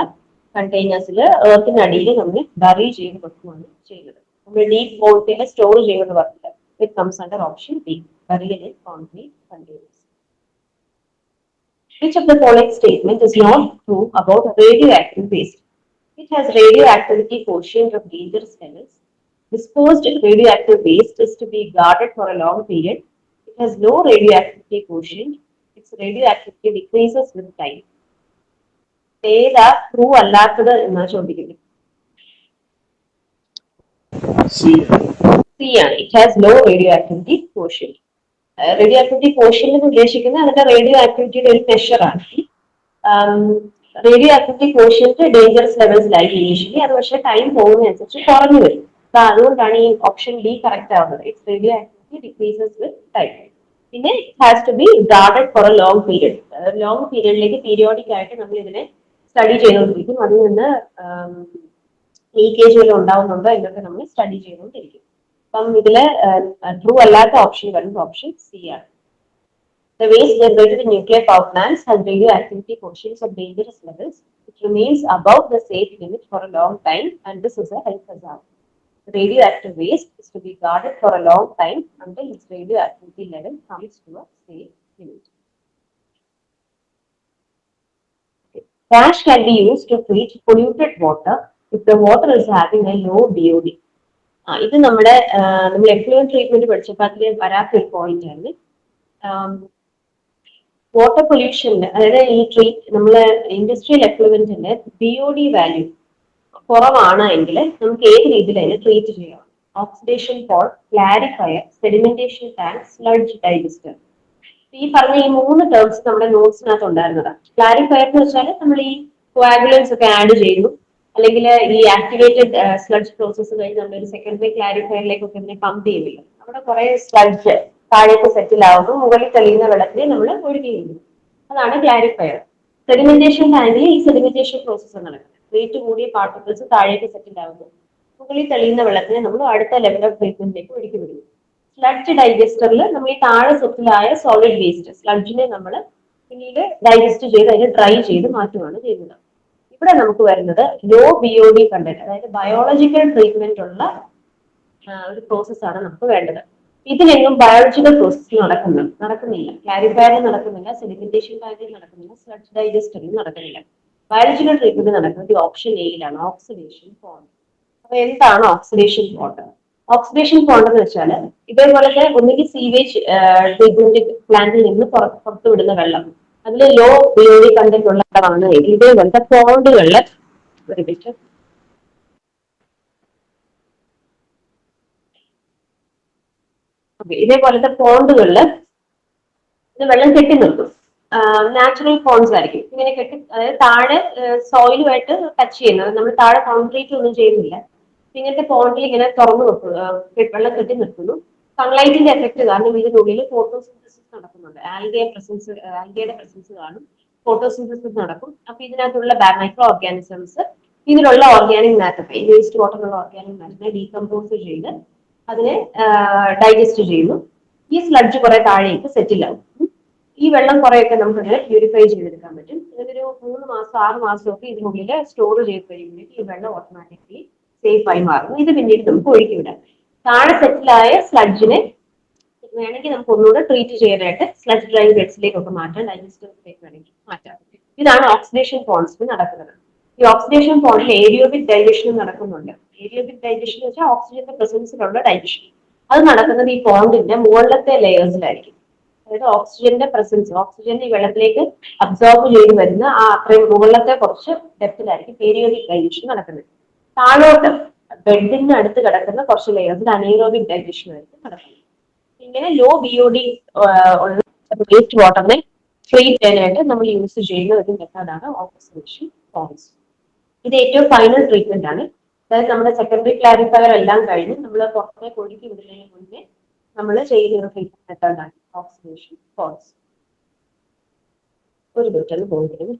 കണ്ടെയ്നേഴ്സിൽ എർത്തിനടിയിൽ നമ്മൾ ബറി ചെയ്ത് വെക്കുകയാണ് ചെയ്യുന്നത്. നമ്മൾ ഡീപ് വോൾട്ടിൽ സ്റ്റോർ ചെയ്യുമെന്ന് പറഞ്ഞിട്ട് it comes under option B, burial in concrete containers. Which of the following statement is not true about radioactive waste? It has radioactivity quotient of dangerous levels. Disposed radioactive waste is to be guarded for a long period. It has low radioactivity quotient. Its radioactivity decreases with time. ഏതാ true അല്ലാത്തത് എന്നാണ് ചോദിക്കുന്നത്. C ആണ്. It has low radioactivity quotient. Radioactivity quotient എന്ന് ഉദ്ദേശിക്കുന്നത് അതിന്റെ റേഡിയോ ആക്ടിവിറ്റിയുടെ ഒരു മെഷറാണ്. റേഡിയോ ആക്ടിവിറ്റി കോഷ്യന്റ് ഡേഞ്ചറസ് ലെവൽസിലായിരിക്കും ഇനീഷ്യലി, അത് പക്ഷേ ടൈം പോകുന്നതനുസരിച്ച് കുറഞ്ഞു വരും. അപ്പൊ അതുകൊണ്ടാണ് ഈ ഓപ്ഷൻ ബി കറക്റ്റ് ആവുന്നത്. It's radioactivity decreases with time. പിന്നെ it has to be guarded for a long period. Long പീരിയഡിലേക്ക് പീരിയോഡിക് ആയിട്ട് നമ്മൾ ഇതിനെ സ്റ്റഡി ചെയ്തുകൊണ്ടിരിക്കും. അതിൽ നിന്ന് ലീക്കേജ് വല്ലതും ഉണ്ടാവുന്നുണ്ടോ എന്നൊക്കെ നമ്മൾ സ്റ്റഡി ചെയ്തുകൊണ്ടിരിക്കും. അപ്പം ഇതില് ട്രൂ അല്ലാത്ത ഓപ്ഷൻ വരുന്നത് ഓപ്ഷൻ സി ആണ്. The waste generated in nuclear power plants has radioactivity quotients of dangerous levels. It remains above the safe limit for a long time, and this is a health hazard. The radioactive waste is to be guarded for a long time until its radioactivity level comes to a safe limit. Trash can be used to treat polluted water if the water is having a low DOD. ഇത് നമ്മൾ എഫ്ലൂവന്റ് treatment പഠിച്ചപ്പോൾ അതിൽ വരാത്ത ഒരു point ആണ്. Water പൊല്യൂഷന്, അതായത് ഈ നമ്മളെ ഇൻഡസ്ട്രിയൽ എഫ്ലൂവന്റിന്റെ DOD വാല്യൂ കുറവാണ് എങ്കിൽ നമുക്ക് ഏത് രീതിയിൽ അതിനെ ട്രീറ്റ് ചെയ്യാം? ഓക്സിഡേഷൻ പോൾ, clarifier, sedimentation tank, sludge digester. ഈ പറഞ്ഞ ഈ 3 ടേംസ് നമ്മുടെ നോട്ട്സിനകത്ത് ഉണ്ടായിരുന്നതാണ്. ക്ലാരിഫയർ എന്ന് വെച്ചാൽ നമ്മൾ ഈ കോആഗുലൻസ് ഒക്കെ ആഡ് ചെയ്യുന്നു, അല്ലെങ്കിൽ ഈ ആക്ടിവേറ്റഡ് സ്ലഡ്ജ് പ്രോസസ്സ് കഴിഞ്ഞ് നമ്മൾ ഒരു സെക്കൻഡറി ക്ലാരിഫയറിലേക്കൊക്കെ ഇതിനെ പമ്പ് ചെയ്യുന്നില്ല. അവിടെ കുറെ സ്ലഡ്ജ് താഴേക്ക് സെറ്റിൽ ആവുന്നു, മുകളിൽ തെളിയുന്ന വെള്ളത്തിൽ നമ്മൾ ഒഴുകിയിരുന്നു. അതാണ് ക്ലാരിഫയർ. സെഡിമെന്റേഷൻ ടാങ്കിൽ ഈ സെഡിമെന്റേഷൻ പ്രോസസ്സ് നടക്കുന്നത്. വെയിറ്റ് കൂടിയ പാർട്ടിക്കിൾസ് താഴേക്ക് സെറ്റിൽ ആവുന്നു, മുകളിൽ തെളിയുന്ന വെള്ളത്തിനെ നമ്മൾ അടുത്ത ലെവൽ ഓഫ് ട്രീറ്റ്മെന്റിലേക്ക് ഒഴുക്കി വിടുന്നു. സ്ലഡ്ജ് ഡൈജസ്റ്ററിൽ നമ്മൾ ഈ താഴെ സെറ്റിലായ സോളിഡ് വേസ്റ്റ് സ്ലഡ്ജിനെ നമ്മൾ പിന്നീട് ഡൈജസ്റ്റ് ചെയ്ത് അതിനെ ഡ്രൈ ചെയ്ത് മാറ്റുകയാണ് ചെയ്യുന്നത്. ഇവിടെ നമുക്ക് വരുന്നത് ലോ BOD കണ്ടന്റ്, അതായത് ബയോളജിക്കൽ ട്രീറ്റ്മെന്റ് ഉള്ള ഒരു പ്രോസസ്സാണ് നമുക്ക് വേണ്ടത്. ഇതിലെങ്ങും ബയോളജിക്കൽ പ്രോസസ് നടക്കുന്നില്ല. ക്ലാരിഫയറിൽ നടക്കുന്നില്ല, സെഡിമെന്റേഷൻ ടാങ്കിൽ നടക്കുന്നില്ല, സ്ലഡ്ജ് ഡൈജസ്റ്ററിൽ നടക്കുന്നില്ല. ബയോളജിക്കൽ ട്രീറ്റ്മെന്റ് നടക്കുന്നത് ഓപ്ഷൻ എയിലാണ്, ഓക്സിഡേഷൻ പോണ്ട്. അപ്പൊ എന്താണ് ഓക്സിഡേഷൻ പോണ്ട്? ഓക്സിഡേഷൻ പോണ്ട് എന്ന് വെച്ചാൽ ഇതേപോലത്തെ ഒന്നുകിൽ സീവേജ് ട്രീറ്റ്മെന്റ് പ്ലാന്റിൽ നിന്ന് പുറത്തു വിടുന്ന വെള്ളം, അതിൽ ലോ BOD കണ്ടന്റ് ഉള്ളതാണ് ഇതേപോലത്തെ പോണ്ടുകളില് ഇതേപോലത്തെ പോണ്ടുകളില് ഇത് വെള്ളം കെട്ടി നിർത്തും. നാച്ചുറൽ പോണ്ട്സ് ആയിരിക്കും ഇങ്ങനെ കെട്ടി, അതായത് താഴെ സോയിലുമായിട്ട് ടച്ച് ചെയ്യുന്നത്. നമ്മൾ താഴെ കോൺക്രീറ്റ് ഒന്നും ചെയ്യുന്നില്ല. ഇങ്ങനത്തെ പോണ്ടിൽ ഇങ്ങനെ തുറന്നു വെള്ളം കെട്ടി നിർത്തുന്നു. സൺലൈറ്റിന്റെ എഫക്ട് കാരണം ഇതിനുള്ളിൽ ഫോട്ടോസിന്തസിസ് നടക്കുന്നുണ്ട്. ആൽഗയുടെ പ്രസൻസ് കാണും, ഫോട്ടോസിന്തസിസ് നടക്കും. അപ്പൊ ഇതിനകത്തുള്ള മൈക്രോ ഓർഗാനിസംസ് ഇതിലുള്ള ഓർഗാനിക് മാറ്റർ, ഈ വേസ്റ്റ് വാട്ടറിലുള്ള ഓർഗാനിക് മാറ്ററിനെ ഡീകമ്പോസ് ചെയ്ത് അതിനെ ഡൈജസ്റ്റ് ചെയ്യുന്നു. ഈ സ്ലഡ്ജ് കുറെ താഴേക്ക് സെറ്റിൽ ആവും. ഈ വെള്ളം കുറെയൊക്കെ നമുക്ക് ഇതിനെ പ്യൂരിഫൈ ചെയ്തെടുക്കാൻ പറ്റും. ഇതൊരു 3 മാസം 6 മാസമൊക്കെ ഇതിനുള്ളിൽ സ്റ്റോർ ചെയ്ത് കഴിയുമ്പോഴേക്ക് ഈ വെള്ളം ഓട്ടോമാറ്റിക്കലി സേഫ് ആയി മാറുന്നു. ഇത് പിന്നീട് നമുക്ക് ഒഴുക്കി വിടാം. താഴെ സെറ്റിലായ സ്ലഡ്ജിനെ വേണമെങ്കിൽ നമുക്ക് ഒന്നുകൂടെ ട്രീറ്റ് ചെയ്യാനായിട്ട് സ്ലഡ്ജ് ഡ്രൈ ബെഡ്സിലേക്കൊക്കെ മാറ്റാം, ഡൈജസ്റ്ററിലേക്ക് വേണമെങ്കിൽ മാറ്റാം. ഇതാണ് ഓക്സിഡേഷൻ പോണ്ട്സിൽ നടക്കുന്നത്. ഈ ഓക്സിഡേഷൻ പോണ്ടിൽ ഏരിയോബിക് ഡൈജഷൻ നടക്കുന്നുണ്ട്. ഏരിയോബിക് ഡൈജഷൻ എന്ന് വെച്ചാൽ ഓക്സിജന്റെ പ്രസൻസിലുള്ള ഡൈജഷൻ. അത് നടക്കുന്നത് ഈ പോണ്ടിന്റെ മുകളിലത്തെ ലെയേഴ്സിലായിരിക്കും. അതായത് ഓക്സിജന്റെ പ്രസൻസ്, ഓക്സിജൻ ഈ വെള്ളത്തിലേക്ക് അബ്സോർബ് ചെയ്ത് വരുന്ന ആ അത്രയും മുകളിലത്തെ കുറച്ച് ഡെപ്തിലായിരിക്കും പീരിയോഡിക് ഡൈജഷൻ നടക്കുന്നത്. താഴോട്ട് ബെഡിന് അടുത്ത് കിടക്കുന്ന കുറച്ച് ലെയേഴ്സിൽ അനീറോബിക് ഡൈജഷൻ ആയിരിക്കും നടക്കുന്നത്. ഇങ്ങനെ ലോ BOD ഉള്ള വേസ്റ്റ് വാട്ടറിനെ ട്രീറ്റ് ചെയ്യാനായിട്ട് നമ്മൾ യൂസ് ചെയ്യുന്ന ഒരു മെത്തേഡാണ് ഓക്സിഡേഷൻ ഫോംസ്. ഇത് ഏറ്റവും ഫൈനൽ ട്രീറ്റ്മെന്റ് ആണ്. അതായത് നമ്മുടെ സെക്കൻഡറി ക്ലാരിഫയർ എല്ലാം കഴിഞ്ഞ് നമ്മൾ പുറത്തേക്ക് ഒഴുക്കി വിടുന്നതിന് മുന്നേ നമ്മൾ ചെയ്യുന്ന ഒരു ട്രീറ്റ്മെന്റ് മെത്തേഡാണ് ഓക്സിഡേഷൻ ഫോംസ്. ഒരു മിനിറ്റ് പോകുന്നത്.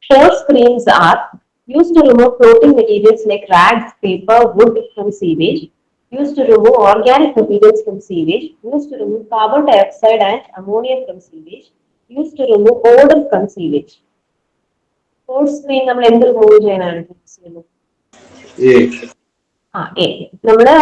Pore screens are used to remove floating materials like rags, paper, wood from sewage, used to remove organic materials from sewage, used to remove carbon dioxide and ammonia from sewage, used to remove odor from sewage. Pore screen നമ്മൾ എന്ത് remove ചെയ്യാനാണ് use ചെയ്യുന്നത്? നമ്മള്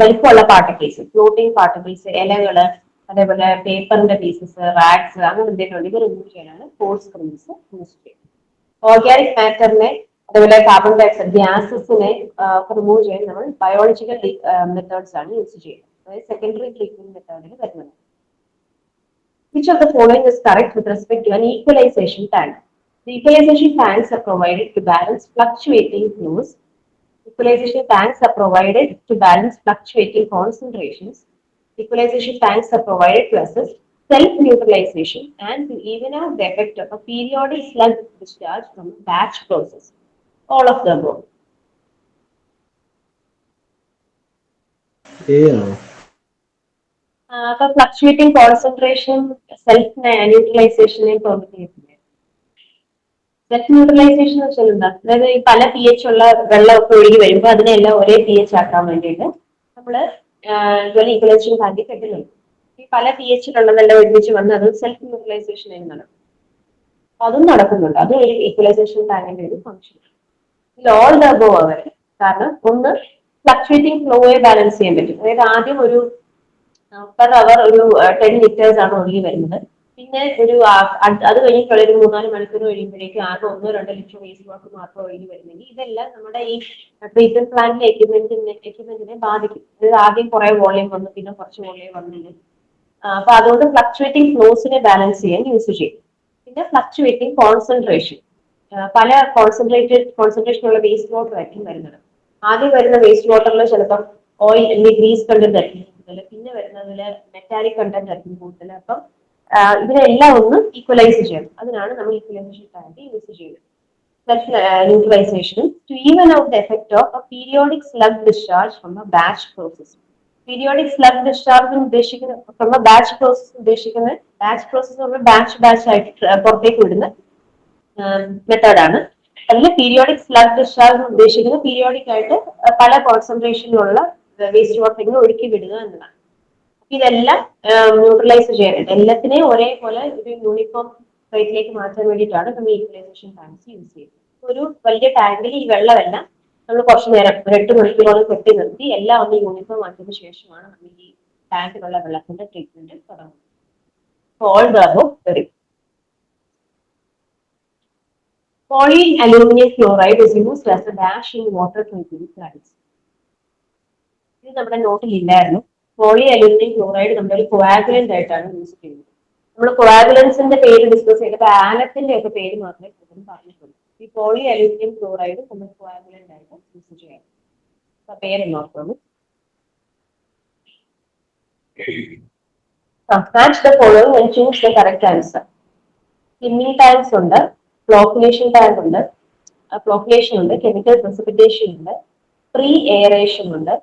വലിപ്പമുള്ള particles, floating particles, ഇലകള്, അതേപോലെ പേപ്പറിന്റെ pieces, rags, അങ്ങനെ എന്തെങ്കിലും ഇത് റിമൂവ് ചെയ്യാനാണ് പോർ സ്ക്രീൻസ് യൂസ് ചെയ്യുന്നത്. ഓർഗാനിക് മാറ്ററിനെ, അതേപോലെ കാർബൺ ഡയോക്സൈഡ് ഗ്യാസസിനെ റിമൂവ് ചെയ്യാൻ നമ്മൾ ബയോളജിക്കൽ മെത്തേഡ്സ് ആണ് യൂസ് ചെയ്യുന്നത്. അതായത് സെക്കൻഡറി ട്രീറ്റ്മെന്റ് മെത്തേഡിൽ വരുന്നത്. Which of the following is correct with respect to an equalization tank? The equalization tanks are provided to balance fluctuating flows. Equalization tanks are provided to balance fluctuating concentrations. Equalization tanks are provided to assess self-neutralization and to even out the effect of a periodic slug discharge from a batch process. All of them above. അപ്പൊ fluctuating concentration self ന്യൂട്രലൈസേഷനെ permit ചെയ്തിട്ടുണ്ട്. Self neutralisation എന്ന് വെച്ചാൽ എന്താ? അതായത് ഈ പല pH ഉള്ള വെള്ളമൊക്കെ ഒഴുകി വരുമ്പോൾ അതിനെല്ലാം ഒരേ pH ആക്കാൻ വേണ്ടിയിട്ട് നമ്മള് ഇതുപോലെ ഈക്വലൈസേഷൻ ടാങ്കിൽ കെട്ടുന്നുണ്ട്. ഈ പല pHലുള്ളതെല്ലാം ഒരുമിച്ച് വന്ന് അത് സെൽഫ് ന്യൂട്രലൈസേഷൻ ആയി നടക്കും. അതും നടക്കുന്നുണ്ട്. അതും ഒരു ഈക്വലൈസേഷൻ ടാങ്കിന്റെ ഒരു ഫംഗ്ഷൻ. ഇതിൽ ഓൾ ദ അബോവ് അവർ. കാരണം ഒന്ന് ഫ്ലക്ച്വേറ്റിംഗ് ഫ്ലോയെ ബാലൻസ് ചെയ്യാൻ പറ്റും. അതായത് ആദ്യം ഒരു പെർ അവർ ഒരു 10 liters ആണ് ഒഴുകി വരുന്നത്. പിന്നെ ഒരു അത് കഴിഞ്ഞിട്ടുള്ള ഒരു 3-4 മണിക്കൂർ കഴിയുമ്പോഴേക്കും ആകെ 1-2 ലിറ്റർ വേസ്റ്റ് വാട്ടർ മാത്രം ഒഴുകി വരുന്നെങ്കിൽ ഇതെല്ലാം നമ്മുടെ ഈ ട്രീറ്റ്മെന്റ് പ്ലാന്റിലെ എക്യുപ്മെന്റിനെ ബാധിക്കും. അതായത് ആദ്യം കുറെ വോളിയം വന്നു, പിന്നെ കുറച്ച് വോളിയം വന്നില്ല. അപ്പൊ അതുകൊണ്ട് ഫ്ലക്ച്വേറ്റിംഗ് ഫ്ലോസിനെ ബാലൻസ് ചെയ്യാൻ യൂസ് ചെയ്യും. പിന്നെ ഫ്ലക്ച്വേറ്റിംഗ് കോൺസെൻട്രേഷൻ, പല കോൺസെൻട്രേഷൻ ഉള്ള വേസ്റ്റ് വാട്ടർ ആയിരിക്കും വരുന്നത്. ആദ്യം വരുന്ന വേസ്റ്റ് വാട്ടറിൽ ചിലപ്പം ഓയിൽ അല്ലെങ്കിൽ ഗ്രീസ് കണ്ടന്റ് ആയിരിക്കും കൂടുതൽ, പിന്നെ വരുന്നതില് മെറ്റാലിക് കണ്ടന്റ് ആയിരിക്കും കൂടുതൽ. അപ്പം ഇതിനെല്ലാം ഒന്ന് ഈക്വലൈസ് ചെയ്യണം. അതിനാണ് നമ്മൾ ഈക്വലൈസേഷൻ ടാങ്ക് യൂസ് ചെയ്യുന്നത്. Self neutralization to even out the effect of a periodic slug discharge from a batch process. Periodic slug discharge ഉദ്ദേശിക്കുന്ന ഫ്രം എ ബാച്ച് പ്രോസസ് ഉദ്ദേശിക്കുന്നത് ബാച്ച് ആയിട്ട് പുറത്തേക്ക് വിടുന്ന മെത്തേഡാണ്. അതിൽ പീരിയോഡിക് സ്ലഗ് ഡിസ്ചാർജ് ഉദ്ദേശിക്കുന്നത് പീരിയോഡിക് ആയിട്ട് പല കോൺസെൻട്രേഷനിലുള്ള വേസ്റ്റ് വാട്ടറിനെ ഒഴുക്കി വിടുക എന്നതാണ്. ഇതെല്ലാം ന്യൂട്രലൈസ് ചെയ്യാനായിട്ട് എല്ലാത്തിനെയും ഒരേപോലെ ഒരു യൂണിഫോം റേറ്റിലേക്ക് മാറ്റാൻ വേണ്ടിയിട്ടാണ് നമ്മൾ ഈക്വലൈസേഷൻ ടാങ്ക്സ് യൂസ് ചെയ്യുന്നത്. ഒരു വലിയ ടാങ്കിൽ ഈ വെള്ളമെല്ലാം നമ്മൾ കുറച്ചു നേരം 8 മണിക്കൂറോളം കെട്ടി നിർത്തി എല്ലാം ഒന്ന് യൂണിഫോം ആക്കിയതിനു ശേഷമാണ് നമ്മൾ ഈ ടാങ്കിലുള്ള വെള്ളത്തിന്റെ ട്രീറ്റ്മെന്റ് തുടങ്ങുന്നത്. All the above very. Polyaluminium chloride is used as a dash in water treatment plants. ഇത് നമ്മുടെ നോട്ടിൽ ഇല്ലായിരുന്നു. പോളിഅലൂമിനിയം ക്ലോറൈഡ് നമ്മുടെ ഒരു കോയാഗുലന്റ് ആയിട്ടാണ് യൂസ് ചെയ്യുന്നത്. നമ്മൾ കോയാഗുലൻസിന്റെ പേര് ഡിസ്കസ് ചെയ്തപ്പോൾ ആലത്തിന്റെ ഒക്കെ പേര് മാത്രമേ കൂടുതലും പറഞ്ഞിട്ടുള്ളൂ. ഈ പോളിഅലൂമിനിയം ക്ലോറൈഡ് നമ്മൾ കോയാഗുലന്റ് ആയിട്ട് യൂസ് ചെയ്യാം. പേര് നോക്കുന്നു. Match the following and choose the correct answer. Skimming tanks ഉണ്ട്, ഫ്ലോക്കുലേഷൻ ടാങ്ക് ഉണ്ട്, ഫ്ലോക്കുലേഷൻ ഉണ്ട്, കെമിക്കൽ precipitation ഉണ്ട്, പ്രീ എയറേഷൻ ഉണ്ട്.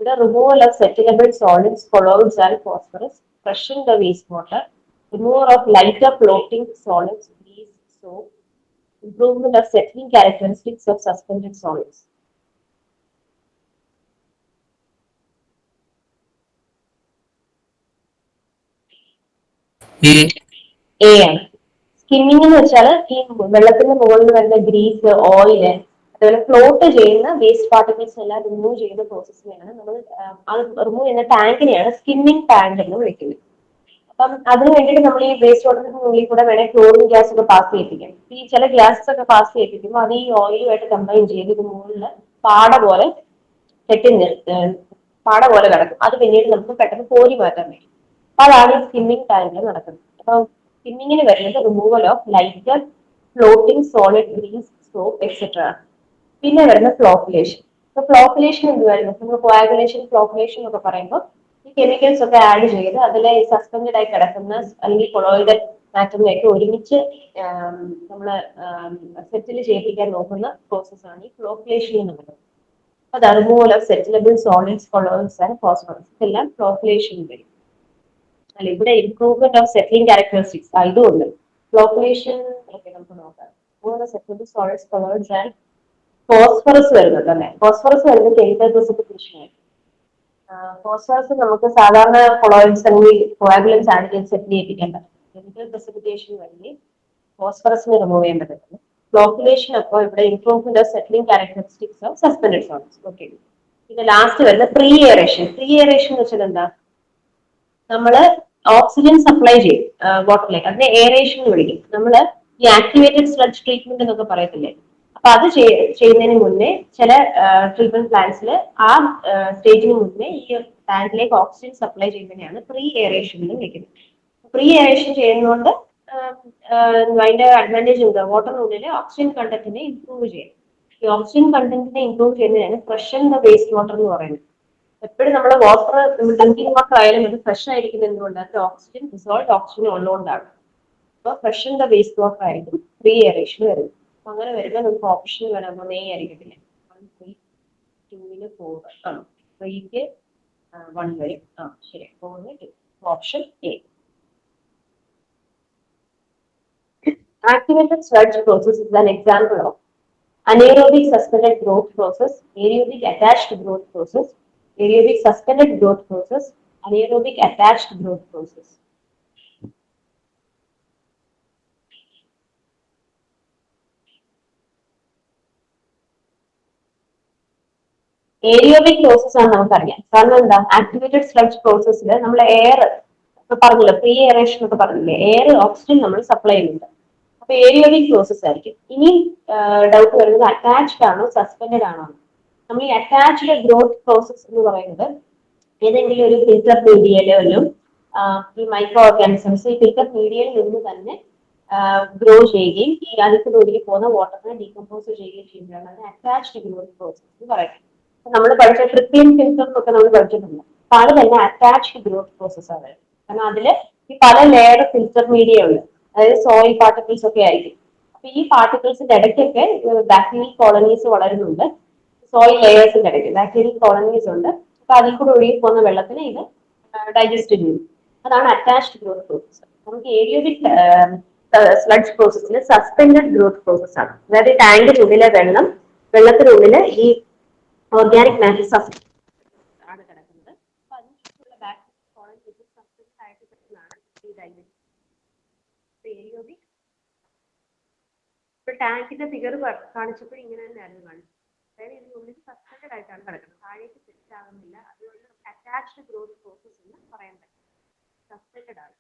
The removal of settlable solids, colloids and phosphorus, crushing the wastewater, removal of lighter floating solids, grease, soap, improvement of settling characteristics of suspended solids. A. Skimming എന്ന് വെച്ചാൽ ഈ വെള്ളത്തിന്റെ മുകളിൽ വരുന്ന Greece, oil, അതുപോലെ float ചെയ്യുന്ന waste particles എല്ലാം remove ചെയ്യുന്ന പ്രോസസ്സിനെയാണ് നമ്മൾ അത് റിമൂവ് ചെയ്യുന്ന ടാങ്കിനെയാണ് സ്കിമ്മിംഗ് ടാങ്ക് എന്ന് വിളിക്കുന്നത്. അപ്പം അതിന് വേണ്ടിയിട്ട് നമ്മൾ ഈ വേസ്റ്റ് വാട്ടറിന്റെ മുകളിൽ കൂടെ വേണേൽ ക്ലോറിൻ ഗ്യാസ് ഒക്കെ പാസ് ചെയ്യിപ്പിക്കാം. ഈ ചില ഗ്യാസസ് ഒക്കെ പാസ് ചെയ്യിപ്പിക്കുമ്പോൾ അത് ഈ ഓയിലുമായിട്ട് കമ്പൈൻ ചെയ്ത് ഇത് മുകളിൽ പാട പോലെ കെട്ടി പാട പോലെ കിടക്കും. അത് പിന്നീട് നമുക്ക് പെട്ടെന്ന് കോരി മാറ്റാൻ പറ്റും. അപ്പൊ അതാണ് ഈ സ്കിമ്മിംഗ് ടാങ്കിൽ നടക്കുന്നത്. അപ്പൊ സ്കിമ്മിങ്ങിന് വരുന്നത് removal of lighter, floating solid, grease, soap etcetera. പിന്നെ വരുന്ന ഫ്ലോക്കുലേഷൻ. അപ്പൊ ഫ്ലോക്കുലേഷൻ എന്തുവായിരുന്നു? നമ്മൾ കോയാഗുലേഷൻ, ഫ്ലോക്കുലേഷൻ ഒക്കെ പറയുമ്പോൾ ഈ കെമിക്കൽസ് ഒക്കെ ആഡ് ചെയ്ത് അതിലെ സസ്പെൻഡഡ് ആയി കിടക്കുന്ന അല്ലെങ്കിൽ കൊളോയിഡൽ മാറ്ററിനെയൊക്കെ ഒരുമിച്ച് നമ്മള് സെറ്റിൽ ചെയ്യിപ്പിക്കാൻ നോക്കുന്ന പ്രോസസ്സാണ് ഈ ഫ്ലോക്കുലേഷൻ എന്ന് പറയുന്നത്. അതാണ് removal of സെറ്റിലബിൾ solids, colloids and phosphorus. ഇതെല്ലാം ഫ്ലോക്കുലേഷൻ വരും. അല്ല, ഇവിടെ ഇംപ്രൂവ്മെന്റ് ഓഫ് സെറ്റിലിംഗ് ക്യാരക്ടറിസ്റ്റിക്സ് ഇതുണ്ട്. ഫ്ലോക്കുലേഷൻ ഒക്കെ നമുക്ക് നോക്കാം. സെറ്റിലബിൾ സോളിഡ്സ്, കൊളോയിഡ്സ് ആൻഡ് ഫോസ്ഫറസ് വരുന്നുണ്ട് അല്ലെ. ഫോസ്ഫറസ് വരുന്നത് കെമിക്കൽ പ്രസിപ്പിറ്റേഷൻ ആയിരിക്കും. ഫോസ്ഫറസ് നമുക്ക് സാധാരണ കൊളോയിഡ്സ് അല്ലെങ്കിൽ കോയാഗുലൻസ് ആഡ് ചെയ്ത് സെറ്റിൽ ചെയ്യിപ്പിക്കേണ്ട. കെമിക്കൽ പ്രസിപ്പിറ്റേഷൻ വഴി ഫോസ്ഫറസിനെ റിമൂവ് ചെയ്യാൻ പറ്റുന്നത്. ഫ്ലോക്കുലേഷൻ അപ്പോൾ ഇവിടെ improvement of settling characteristics of suspended solids. Okay. പിന്നെ ലാസ്റ്റ് വരുന്ന പ്രീ എയറേഷൻ. പ്രീ എയറേഷൻ എന്ന് വെച്ചാൽ എന്താ? നമ്മള് ഓക്സിജൻ സപ്ലൈ ചെയ്യും വാട്ടറിലേക്ക്. അതിനെ എയറേഷൻ എന്ന് വിളിക്കും. നമ്മള് ഈ ആക്ടിവേറ്റഡ് സ്ലഡ്ജ് ട്രീറ്റ്മെന്റ് എന്നൊക്കെ പറയത്തില്ലേ, അപ്പൊ അത് ചെയ്യുന്നതിന് മുന്നേ ചില ട്രീറ്റ്മെന്റ് പ്ലാന്റ്സിൽ ആ സ്റ്റേജിന് മുന്നേ ഈ ടാങ്കിലേക്ക് ഓക്സിജൻ സപ്ലൈ ചെയ്യുന്നതിനെയാണ് പ്രീ എയറേഷൻ എന്ന് വിളിക്കുന്നത്. പ്രീ എയറേഷൻ ചെയ്യുന്നതുകൊണ്ട് അതിന്റെ അഡ്വാൻറ്റേജ് എന്താ? വാട്ടറിനുള്ളിൽ ഓക്സിജൻ കണ്ടന്റിനെ ഇംപ്രൂവ് ചെയ്യും. ഈ ഓക്സിജൻ കണ്ടന്റിനെ ഇംപ്രൂവ് ചെയ്യുന്നതിനാണ് ഫ്രഷൻ ദ വേസ്റ്റ് വാട്ടർ എന്ന് പറയുന്നത്. എപ്പോഴും നമ്മുടെ വാട്ടർ, ഡ്രിങ്കിങ് വാട്ടർ ആയാലും അത് ഫ്രഷ് ആയിരിക്കുന്നത് എന്തുകൊണ്ട്? അത് ഓക്സിജൻ, ഡിസോൾവ് ഓക്സിജൻ ഉള്ളതുകൊണ്ടാണ്. അപ്പൊ ഫ്രഷൻ ദ വേസ്റ്റ് വാട്ടർ ആയിരിക്കും പ്രീ എയറേഷൻ വരുന്നത്. അപ്പൊ അങ്ങനെ വരുമ്പോൾ നമുക്ക് ഓപ്ഷൻ വേണം. എ ആയിരിക്കത്തില്ലേ, 1, 3, 2, 4 3ക്ക് 1 വരും. ശരി, 4, 2. Option A. Activated sludge process is an example of anaerobic suspended growth process, aerobic attached growth process, aerobic suspended growth process, anaerobic attached growth process. ഏരിയോബിക് process ആണ് നമുക്കറിയാം. കാരണം എന്താ? ആക്ടിവേറ്റഡ് സ്ലഡ്ജ് പ്രോസസ്സിൽ നമ്മൾ എയർ പറഞ്ഞില്ല, പ്രീ എയറേഷൻ ഒക്കെ പറഞ്ഞില്ലേ, air oxygen നമ്മൾ സപ്ലൈ ചെയ്യുന്നുണ്ട്. അപ്പൊ ഏരിയോബിക് പ്രോസസ് ആയിരിക്കും. ഇനി ഡൗട്ട് വരുന്നത് അറ്റാച്ച്ഡ് ആണോ സസ്പെൻഡഡ് ആണോ? നമ്മൾ ഈ അറ്റാച്ച്ഡ് ഗ്രോത്ത് പ്രോസസ് എന്ന് പറയുന്നത് ഏതെങ്കിലും ഒരു ഫിൽറ്റർ മീഡിയയിലും ഈ മൈക്രോ ഓർഗാനിസംസ് ഈ ഫിൽറ്റർ മീഡിയയിൽ നിന്ന് തന്നെ ഗ്രോ ചെയ്യുകയും ഈ അതിൽ ഒഴുകി പോകുന്ന വാട്ടറിനെ ഡീകമ്പോസ് ചെയ്യുകയും ചെയ്യുമ്പോഴാണ് അതിന് അറ്റാച്ച്ഡ് ഗ്രോത്ത് പ്രോസസ് എന്ന് പറയുന്നത്. നമ്മൾ പഠിച്ച ട്രിപ്പിയൻ ഫിൽറ്റർ ഒക്കെ നമ്മൾ പഠിച്ചിട്ടുണ്ട്. അപ്പൊ അത് തന്നെ അറ്റാച്ച്ഡ് ഗ്രോത്ത് പ്രോസസ് ആണ്. കാരണം അതില് ഈ പല ലെയർ ഫിൽറ്റർ മീഡിയ ഉണ്ട്. അതായത് സോയിൽ പാർട്ടിക്കിൾസ് ഒക്കെ ആയിരിക്കും. അപ്പൊ ഈ പാർട്ടിക്കിൾസിന്റെ ഇടയ്ക്കൊക്കെ ബാക്ടീരിയൽ കോളനീസ് വളരുന്നുണ്ട്. സോയിൽ ലെയേഴ്സിന്റെ ഇടയ്ക്ക് ബാക്ടീരിയൽ കോളനീസ് ഉണ്ട്. അപ്പൊ അതിൽ കൂടെ ഒഴുകി പോകുന്ന വെള്ളത്തിനെ ഇത് ഡൈജസ്റ്റ് ചെയ്യും. അതാണ് അറ്റാച്ച്ഡ് ഗ്രോത്ത് പ്രോസസ്. നമുക്ക് ഏരിയോബിക് സ്ലഡ്ജ് പ്രോസസ്സിൽ സസ്പെൻഡഡ് ഗ്രോത്ത് പ്രോസസ് ആണ്. അതായത് ടാങ്കിനുള്ളിലെ വെള്ളത്തിനുള്ളില് ഈ ഓർഗാനിക് മാറ്റർ ആണ് കിടക്കുന്നത്. അപ്പൊ അതിനുള്ള ബാക്ടീരിയൽ കോളനീസ് സസ്പെൻഡ് ആയിട്ട് കിടക്കുന്നതാണ് ഈ ഡൈജസ്റ്റ്. ഏരിയോബിക് ഇപ്പൊ ടാങ്കിന്റെ ഫിഗർ കാണിച്ചപ്പോൾ ഇങ്ങനെ തന്നെയായിരുന്നു കാണിച്ചത്. അതായത് ഇതിനുള്ളിൽ സസ്പെൻഡഡ് ആയിട്ടാണ് കിടക്കുന്നത്, താഴേക്ക് സെറ്റ് ആകുന്നില്ല. അതുകൊണ്ട് നമുക്ക് അറ്റാച്ച്ഡ് ഗ്രോത്ത് പ്രോസസ് എന്ന് പറയാൻ പറ്റും. സസ്പെൻഡഡ് ആണ്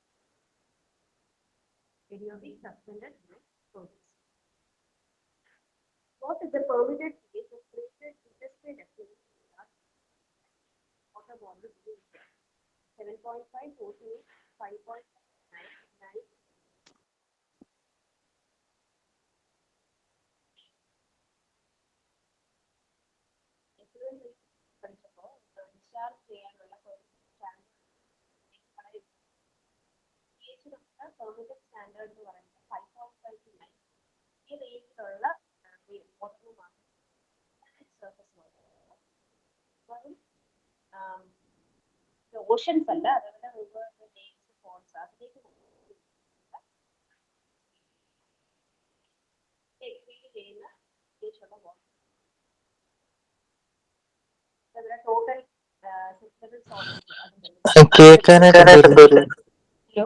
ഏരിയോബിക് suspended growth process. What is the permitted case of treated industrial effluent water bodies used? 7.5, 48, 5.9, 9. പഠിച്ചപ്പോൾ ഡിസ്ചാർജ് ചെയ്യാനുള്ള പെർമിറ്റഡ് സ്റ്റാൻഡേർഡ് എന്ന് പറയുന്നത് 5.5 to 9. ഈ റേഞ്ചിലുള്ള വാട്ടർ മാത്രം സർഫസ് വാട്ടർ. ഓഷൻസ് അല്ല, അതേപോലെ റിവർ, ലേക്സ്, ഫോൾസ് അതിലേക്ക് എക്സ്പീരിയൻസ് ചെയ്യുന്ന ഉദ്ദേശമുള്ള വാട്ടർ. ടോട്ടൽ കേൾക്കാനായിട്ട് ഹലോ,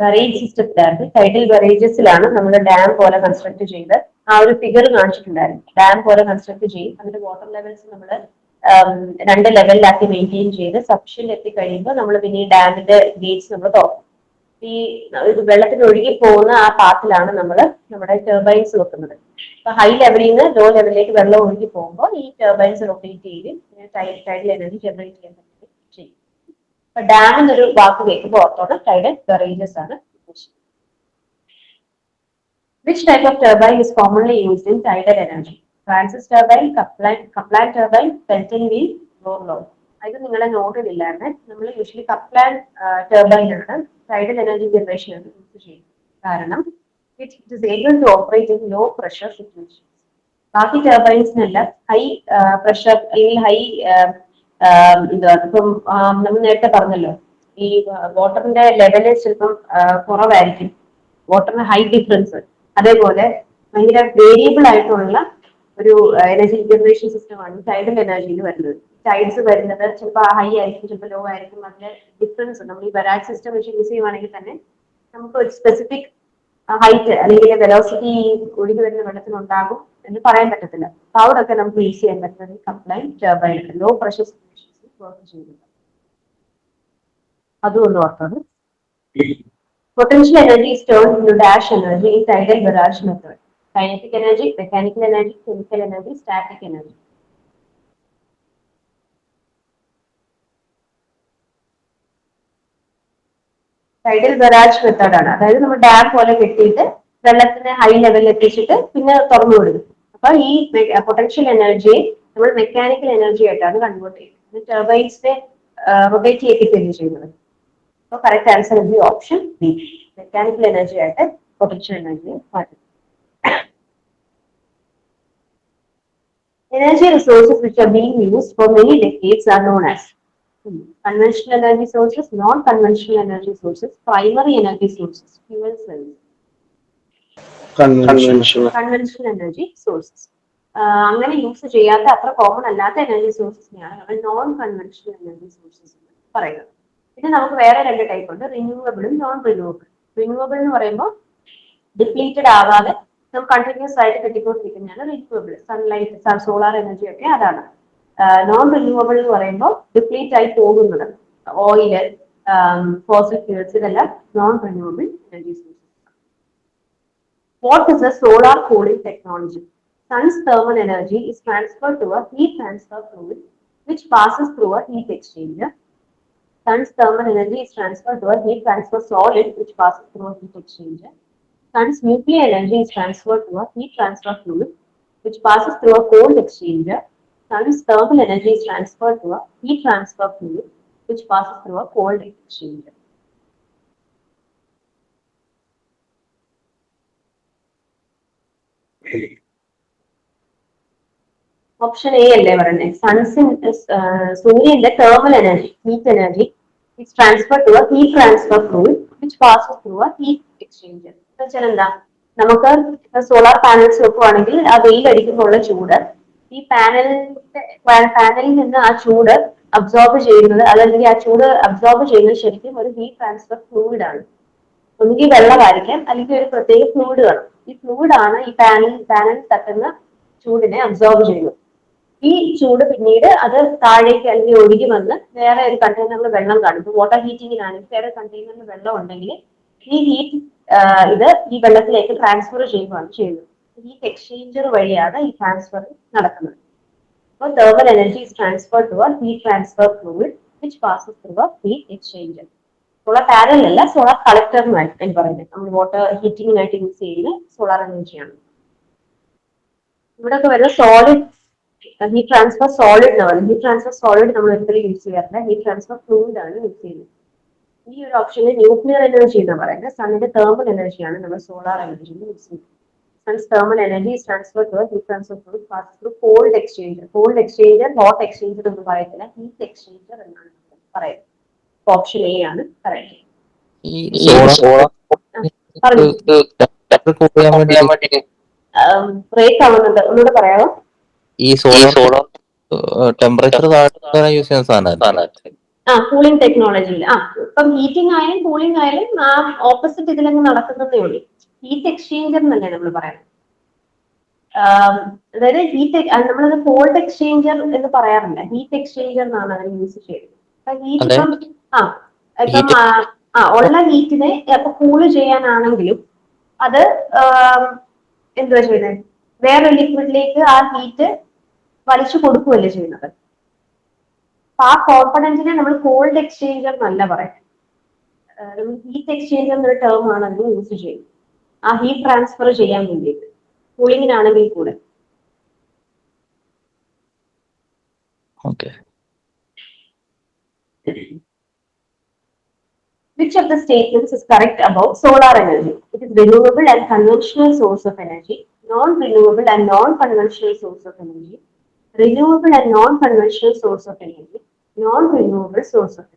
ബറേജ് സിസ്റ്റത്തിലായിരുന്നു. ടൈഡൽ ബറേജസിലാണ് നമ്മൾ ഡാം പോലെ കൺസ്ട്രക്ട് ചെയ്ത് ആ ഒരു ഫിഗർ കാണിച്ചിട്ടുണ്ടായിരുന്നു. ഡാം പോലെ കൺസ്ട്രക്ട് ചെയ്യും, അതിന്റെ വാട്ടർ ലെവൽസ് നമ്മൾ 2 ലെവലിലാക്കി മെയിൻറ്റെയിൻ ചെയ്ത് സഫിഷ്യന്റ് എത്തിക്കഴിയുമ്പോൾ നമ്മൾ പിന്നെ ഈ ഡാമിന്റെ ഗേറ്റ്സ് നമ്മൾ തുറക്കും. ഈ വെള്ളത്തിന് ഒഴുകി പോകുന്ന ആ പാത്തിലാണ് നമ്മൾ നമ്മുടെ ടർബൈൻസ് വെക്കുന്നത്. അപ്പൊ ഹൈ ലെവലിൽ നിന്ന് ലോ ലെവലിലേക്ക് വെള്ളം ഒഴുകി പോകുമ്പോൾ ഈ ടർബൈൻസ് റൊട്ടേറ്റ് ചെയ്ത് ടൈഡൽ എനർജി ജനറേറ്റ് ചെയ്യാൻ പറ്റും ചെയ്യും. അപ്പൊ ഡാം എന്നൊരു വാക്ക് കേൾക്കുമ്പോൾ ഓർത്തോണം ടൈഡൽ ബറേജസ് ആണ് ഉദ്ദേശിക്കുന്നത്. Which type of turbine is commonly used in tidal energy? Francis turbine, Kaplan turbine, Pelton wheel, bore load. ഇത് നിങ്ങളെ നോട്ടിലില്ലായിരുന്നു. നമ്മൾ യൂഷ്വലി കപ്ലാൻ ടർബൈൻ ആണ് ടൈഡൽ എനർജി ജനറേഷൻ യൂസ് ചെയ്യുന്നത്. കാരണം it is able to operate in low pressure situations. ബാക്കി ടർബൈൻസിനെല്ലാം high pressure അല്ലെങ്കിൽ ഹൈ ഇപ്പം നമ്മൾ നേരത്തെ പറഞ്ഞല്ലോ, ഈ വാട്ടറിന്റെ ലെവല് ചിലപ്പം കുറവായിരിക്കും, വാട്ടറിന് ഹൈ ഡിഫറൻസ്. അതേപോലെ ഭയങ്കര വേരിയബിൾ ആയിട്ടുള്ള ഒരു എനർജി ജനറേഷൻ സിസ്റ്റമാണ് ടൈഡൽ എനർജിയിൽ വരുന്നത്. ടൈഡ്സ് വരുന്നത് ചിലപ്പോൾ ഹൈ ആയിരിക്കും, ചിലപ്പോൾ ലോ ആയിരിക്കും. അതിന്റെ ഡിഫറൻസ് നമ്മൾ ഈ ബരാജ് സിസ്റ്റം വെച്ച് യൂസ് ചെയ്യുവാണെങ്കിൽ തന്നെ നമുക്ക് ഒരു സ്പെസിഫിക് ഹൈറ്റ് അല്ലെങ്കിൽ വെലോസിറ്റി ഒഴുകി വരുന്ന വെള്ളത്തിനുണ്ടാകും എന്ന് പറയാൻ പറ്റത്തില്ല. അപ്പൊ അവിടെയൊക്കെ നമുക്ക് യൂസ് ചെയ്യാൻ പറ്റുന്നത് കപ്ലൈൻ ടർബൈൻ ലോ പ്രഷർ സിറ്റുവേഷൻസിൽ വർക്ക് ചെയ്യുന്നുണ്ട്. അതും ഒന്ന് ഓർത്തത്. Potential energy is turned into dash energy in tidal barrage method. Kinetic energy, mechanical energy, chemical energy, static energy. Tidal barrage method ആണ്. അതായത് നമ്മൾ ഡാം പോലെ കെട്ടിയിട്ട് വെള്ളത്തിന് ഹൈ ലെവലിൽ എത്തിച്ചിട്ട് പിന്നെ തുറന്നു വിടുന്നു. അപ്പൊ ഈ പൊട്ടൻഷ്യൽ എനർജിയെ നമ്മൾ മെക്കാനിക്കൽ എനർജി ആയിട്ടാണ് കൺവേർട്ട് ചെയ്യുന്നത്. ടർബൈൻസിനെ റൊട്ടേറ്റ് ചെയ്യിപ്പിക്കുകയാണ് ചെയ്യുന്നത്. അപ്പൊ correct answer is the option B. Mechanical energy ആയിട്ട് പൊട്ടൻഷ്യൽ എനർജിയെ മാറ്റും. Energy resources which are being used for many decades are known as conventional energy sources, non-conventional energy sources, primary energy sources, fuel cells. Conventional energy sources. അങ്ങനെ use ചെയ്യാത്ത അത്ര common അല്ലാത്ത energy സോഴ്സസിനെയാണ് നമ്മൾ non conventional energy sources എന്ന് പറയുന്നത്. പിന്നെ നമുക്ക് വേറെ 2 ടൈപ്പ് ഉണ്ട്, റിന്യൂവബിളും നോൺ റിന്യൂവബിൾ. റിന്യൂവബിൾ എന്ന് പറയുമ്പോൾ ഡിപ്ലീറ്റഡ് ആവാതെ നമുക്ക് കണ്ടിന്യൂസ് ആയിട്ട് കിട്ടിക്കൊണ്ടിരിക്കുന്നതാണ് റിന്യൂവബിൾ. സൺലൈറ്റ്, സോളാർ എനർജി ഒക്കെ അതാണ്. നോൺ റിന്യൂവബിൾ എന്ന് പറയുമ്പോൾ ഡിപ്ലീറ്റ് ആയി പോകുന്നത് ഓയില്, ഫോസിൽ ഫ്യൂൽസ്, ഇതെല്ലാം non renewable energy sources. What is a solar cooling technology? Sun's thermal energy is transferred to a heat transfer fluid which passes through a heat exchanger. Sun's thermal energy is transferred to a heat transfer solid which passes through a heat exchanger. Sun's nuclear energy is transferred to a heat transfer fluid which passes through a cold exchanger. Sun's thermal energy is transferred to a heat transfer fluid which passes through a cold exchanger. Option A അല്ലേ പറയുന്നത്? സൂര്യന്റെ thermal energy, heat energy is transferred to a heat transfer fluid which passes through a heat exchanger. എന്നുവെച്ചാൽ എന്താ, നമുക്ക് solar panels വെക്കുവാണെങ്കിൽ ആ വെയിൽ അടിക്കുമ്പോൾ ചൂട് ഈ പാനലിൽ നിന്ന് ആ ചൂട് അബ്സോർബ് ചെയ്യുന്നത്, അതല്ലെങ്കിൽ ആ ചൂട് അബ്സോർബ് ചെയ്യുന്നത് ശരിക്കും ഒരു ഹീറ്റ് ട്രാൻസ്ഫർ ഫ്ലൂയിഡ് ആണ്. ഒന്നുകിൽ വെള്ളമായിരിക്കാം, അല്ലെങ്കിൽ ഒരു പ്രത്യേക ഫ്ലൂയിഡ് കാണും. ഈ ഫ്ലൂയിഡ് ആണ് ഈ പാനൽ തട്ടുന്ന ചൂടിനെ അബ്സോർബ് ചെയ്യുന്നത്. ഈ ചൂട് പിന്നീട് അത് താഴേക്ക് അല്ലെങ്കിൽ ഒഴുകി വന്ന് വേറെ ഒരു കണ്ടെയ്നറിൽ വെള്ളം കാണും. ഇപ്പൊ വാട്ടർ ഹീറ്റിങ്ങിനാണെങ്കിൽ വേറെ കണ്ടെയ്നറിൽ വെള്ളം ഉണ്ടെങ്കിൽ ഈ ഹീറ്റ് ഇത് ഈ വെള്ളത്തിലേക്ക് ട്രാൻസ്ഫർ ചെയ്യുകയാണ് ചെയ്യുന്നത്. ഹീറ്റ് എക്സ്ചേഞ്ചർ വഴിയാണ് ഈ ട്രാൻസ്ഫർ നടക്കുന്നത്. അപ്പോൾ thermal energy is transferred to a heat transfer fluid which passes through a heat exchanger. Solar panel അല്ല, സോളാർ കളക്ടർ എന്ന് പറയുന്നത് നമ്മൾ വാട്ടർ ഹീറ്റിങ്ങിനായിട്ട് യൂസ് ചെയ്യുന്ന സോളാർ എനർജിയാണ്. ഇവിടെയൊക്കെ വരുന്ന സോളിഡ് ഹീറ്റ് ട്രാൻസ്ഫർ സോളിഡ് എന്ന് പറയുന്നത്. ഹീറ്റ് ട്രാൻസ്ഫർ സോളിഡ് നമ്മൾ ഒരിക്കലും യൂസ് ചെയ്യാറില്ല, ഹീറ്റ് ട്രാൻസ്ഫർ ഫ്ലൂയിഡ് ആണ് യൂസ് ചെയ്യുന്നത്. ഈ ഒരു ഓപ്ഷനിൽ ന്യൂക്ലിയർ എനർജി എന്ന് പറയുന്നത് സണ്ണിന്റെ thermal എനർജിയാണ് നമ്മൾ സോളാർ എനർജിയിൽ യൂസ് ചെയ്യുന്നത്. Sun's thermal energy is transferred to a heat transfer fluid passes through cold exchanger. Cold exchanger, hot exchanger എന്ന് പറയത്തില്ല, ഹീറ്റ് എക്സ്ചേഞ്ചർ എന്നാണ് പറയുന്നത്. ഓപ്ഷൻ എ ആണ് കറക്റ്റ്. ബ്രേക്ക് ആവുന്നുണ്ട്, ഒന്നുകൂടെ പറയാമോ? ഈ സോളാർ ടെമ്പറേച്ചർ യൂസ് ചെയ്യുന്ന സാധനം. കൂളിംഗ് ടെക്നോളജിയിൽ ഇപ്പം ഹീറ്റിംഗ് ആയാലും കൂളിംഗ് ആയാലും ഓപ്പോസിറ്റ് ഇതിലങ്ങ് നടക്കുന്നതേ ഉള്ളൂ. ഹീറ്റ് എക്സ്ചേഞ്ചർ എന്നല്ലേ നമ്മൾ പറയുന്നത്. അതായത് നമ്മളത് കോൾഡ് എക്സ്ചേഞ്ചർ എന്ന് പറയാറില്ല, ഹീറ്റ് എക്സ്ചേഞ്ചർ എന്നാണ് അതിന് യൂസ് ചെയ്യുന്നത്. അപ്പൊ ഹീറ്റ് അതെ ഇപ്പം ഹീറ്റ് ഉള്ള ഹീറ്റിനെ അപ്പൊ കൂള് ചെയ്യാനാണെങ്കിലും അത് എന്തുവാ ചെയ്യുന്നത്, വേറൊരു ലിക്വിഡിലേക്ക് ആ ഹീറ്റ് വലിച്ചു കൊടുക്കുകയല്ലേ ചെയ്യുന്നത്. അപ്പൊ ആ കോമ്പണന്റിനെ നമ്മൾ കോൾഡ് എക്സ്ചേഞ്ചർ എന്നല്ല പറയാം, ഹീറ്റ് എക്സ്ചേഞ്ചർ എന്നൊരു ടേം ആണ് അതിന് യൂസ് ചെയ്യുന്നത്. ആ ഹീറ്റ് ട്രാൻസ്ഫർ ചെയ്യാൻ വേണ്ടിയിട്ട് കൂളിങ്ങിനാണെങ്കിൽ കൂടെ. Okay. Which of the statements is correct about solar energy? It is renewable and conventional source of energy, non-renewable and non-conventional source of energy, renewable and non-conventional source of energy, non-renewable source of energy.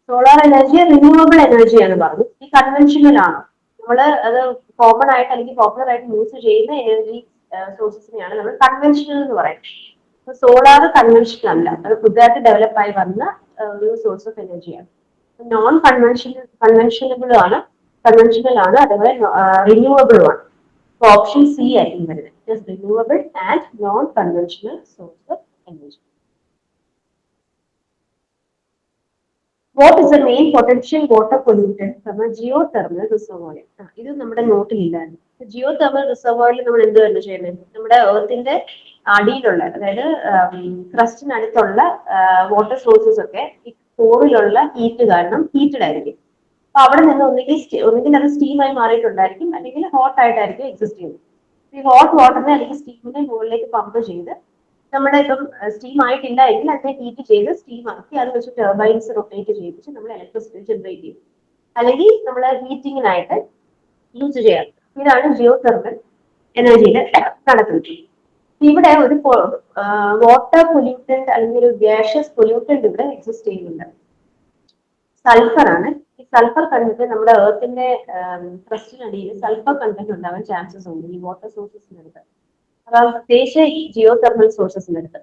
Solar energy renewable energy ആണ് പറഞ്ഞു. ഈ conventional ആണ്, നമ്മള് അത് common ആയിട്ട് അല്ലെങ്കിൽ popular ആയിട്ട് use ചെയ്യുന്ന എനർജി സോഴ്സസിനെയാണ് നമ്മൾ കൺവെൻഷണൽ എന്ന് പറയുന്നത്. സോളാർ കൺവെൻഷണൽ അല്ല, അത് പുതുതായിട്ട് ഡെവലപ്പ് ആയി വന്ന ഒരു സോഴ്സ് ഓഫ് എനർജിയാണ്. നോൺ കൺവെൻഷനബിൾ ആണ്, അതുപോലെ റിന്യൂവബിളും ആണ്. ഓപ്ഷൻ സി ആയിരിക്കും വരുന്നത്, renewable and non conventional source of energy. What is the main potential water pollutant from a geothermal reservoir? ഇത് നമ്മുടെ നോട്ടിലില്ലായിരുന്നു. ജിയോതെർമൽ റിസർവോയറിൽ നമ്മൾ എന്ത് തന്നെ ചെയ്യുന്നത്, നമ്മുടെ എർത്തിന്റെ അടിയിലുള്ള, അതായത് ക്രസ്റ്റിനടുത്തുള്ള വാട്ടർ സോഴ്സസ് ഒക്കെ ഈ കോറിലുള്ള ഹീറ്റ് കാരണം ഹീറ്റഡ് ആയിരിക്കും. അപ്പൊ അവിടെ നിന്ന് ഒന്നുകിൽ അത് സ്റ്റീമായി മാറിയിട്ടുണ്ടായിരിക്കും, അല്ലെങ്കിൽ ഹോട്ട് ആയിട്ടായിരിക്കും എക്സിസ്റ്റ് ചെയ്യുന്നത്. ഈ ഹോട്ട് വാട്ടറിനെ അല്ലെങ്കിൽ സ്റ്റീമിനെ മുകളിലേക്ക് പമ്പ് ചെയ്ത് നമ്മുടെ ഇപ്പം സ്റ്റീം ആയിട്ടില്ല എങ്കിൽ അതിനെ ഹീറ്റ് ചെയ്ത് സ്റ്റീം ആക്കി അത് വെച്ച് ടർബൈൻസ് റൊട്ടേറ്റ് ചെയ്യിപ്പിച്ച് നമ്മൾ ഇലക്ട്രിസിറ്റി ജനറേറ്റ് ചെയ്യും, അല്ലെങ്കിൽ നമ്മൾ ഹീറ്റിങ്ങിനായിട്ട് യൂസ് ചെയ്യാം. ഇതാണ് ജിയോ തെർമൽ എനർജിയിൽ നടക്കുന്നത്. ഇവിടെ ഒരു വാട്ടർ പൊല്യൂട്ടന്റ് അല്ലെങ്കിൽ ഒരു ഗ്യാഷ്യസ് പൊല്യൂട്ടന്റ് ഇവിടെ എക്സിസ്റ്റ് ചെയ്യുന്നുണ്ട്. സൾഫർ ആണ്. ഈ സൾഫർ കണ്ടന്റ് നമ്മുടെ എർത്തിന്റെ ക്രസ്റ്റിനടിയിൽ സൾഫർ കണ്ടന്റ് ഉണ്ടാവാൻ ചാൻസസ് ഉണ്ട് ഈ വാട്ടർ സോഴ്സസിനടുത്ത്, അതാണ് പ്രത്യേകിച്ച് ഈ ജിയോ തെർമൽ സോഴ്സസിനടുത്ത്.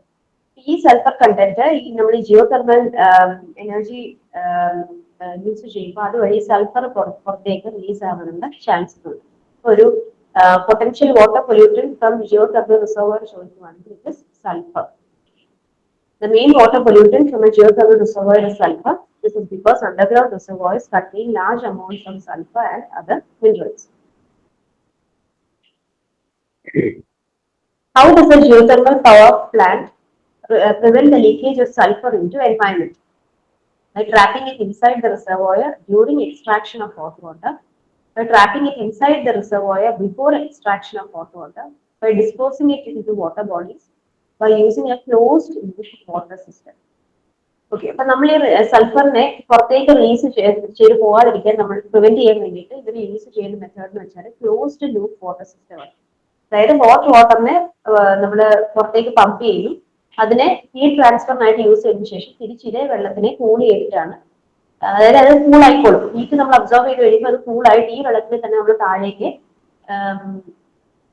ഈ സൾഫർ കണ്ടന്റ് ഈ നമ്മൾ ഈ ജിയോ തെർമൽ എനർജി യൂസ് ചെയ്യുമ്പോൾ അതുവഴി സൾഫർ പുറത്തേക്ക് റിലീസ് ആവാനുള്ള ചാൻസസ് ഉണ്ട്. ഒരു potential water pollutant from geothermal reservoir ചോദിക്കുവാണെങ്കിൽ it is sulphur. The main water pollutant from a geothermal reservoir is sulfur. This is because underground reservoirs contain large amounts of sulfur and other minerals. How does a geothermal power plant prevent the leakage of sulfur into environment? By trapping it inside the reservoir during extraction of hot water, by trapping it inside the reservoir before extraction of hot water, by disposing it into water bodies, by using a closed loop water system. Okay, അപ്പൊ നമ്മൾ ഈ സൾഫറിനെ പുറത്തേക്ക് release ചെയ്ത് പോകാതിരിക്കാൻ നമ്മൾ prevent ചെയ്യാൻ വേണ്ടിയിട്ട് ഇവർ യൂസ് ചെയ്യുന്ന മെത്തേഡ് എന്ന് വെച്ചാൽ ക്ലോസ്ഡ് ലൂപ്പ് വാട്ടർ സിസ്റ്റം ആണ്. അതായത് ഹോട്ട് വാട്ടറിനെ നമ്മൾ പുറത്തേക്ക് പമ്പ് ചെയ്യും, അതിനെ ഹീറ്റ് ട്രാൻസ്ഫറിനായിട്ട് യൂസ് ചെയ്തതിനു ശേഷം തിരിച്ചിരെ വെള്ളത്തിനെ കൂൾ ചെയ്തിട്ടാണ്, അതായത് അത് കൂൾ ആയിക്കോളും. ഹീറ്റ് നമ്മൾ അബ്സോർവ് ചെയ്ത് കഴിയുമ്പോൾ അത് കൂളായിട്ട് ഈ വെള്ളത്തിൽ തന്നെ നമ്മൾ താഴേക്ക്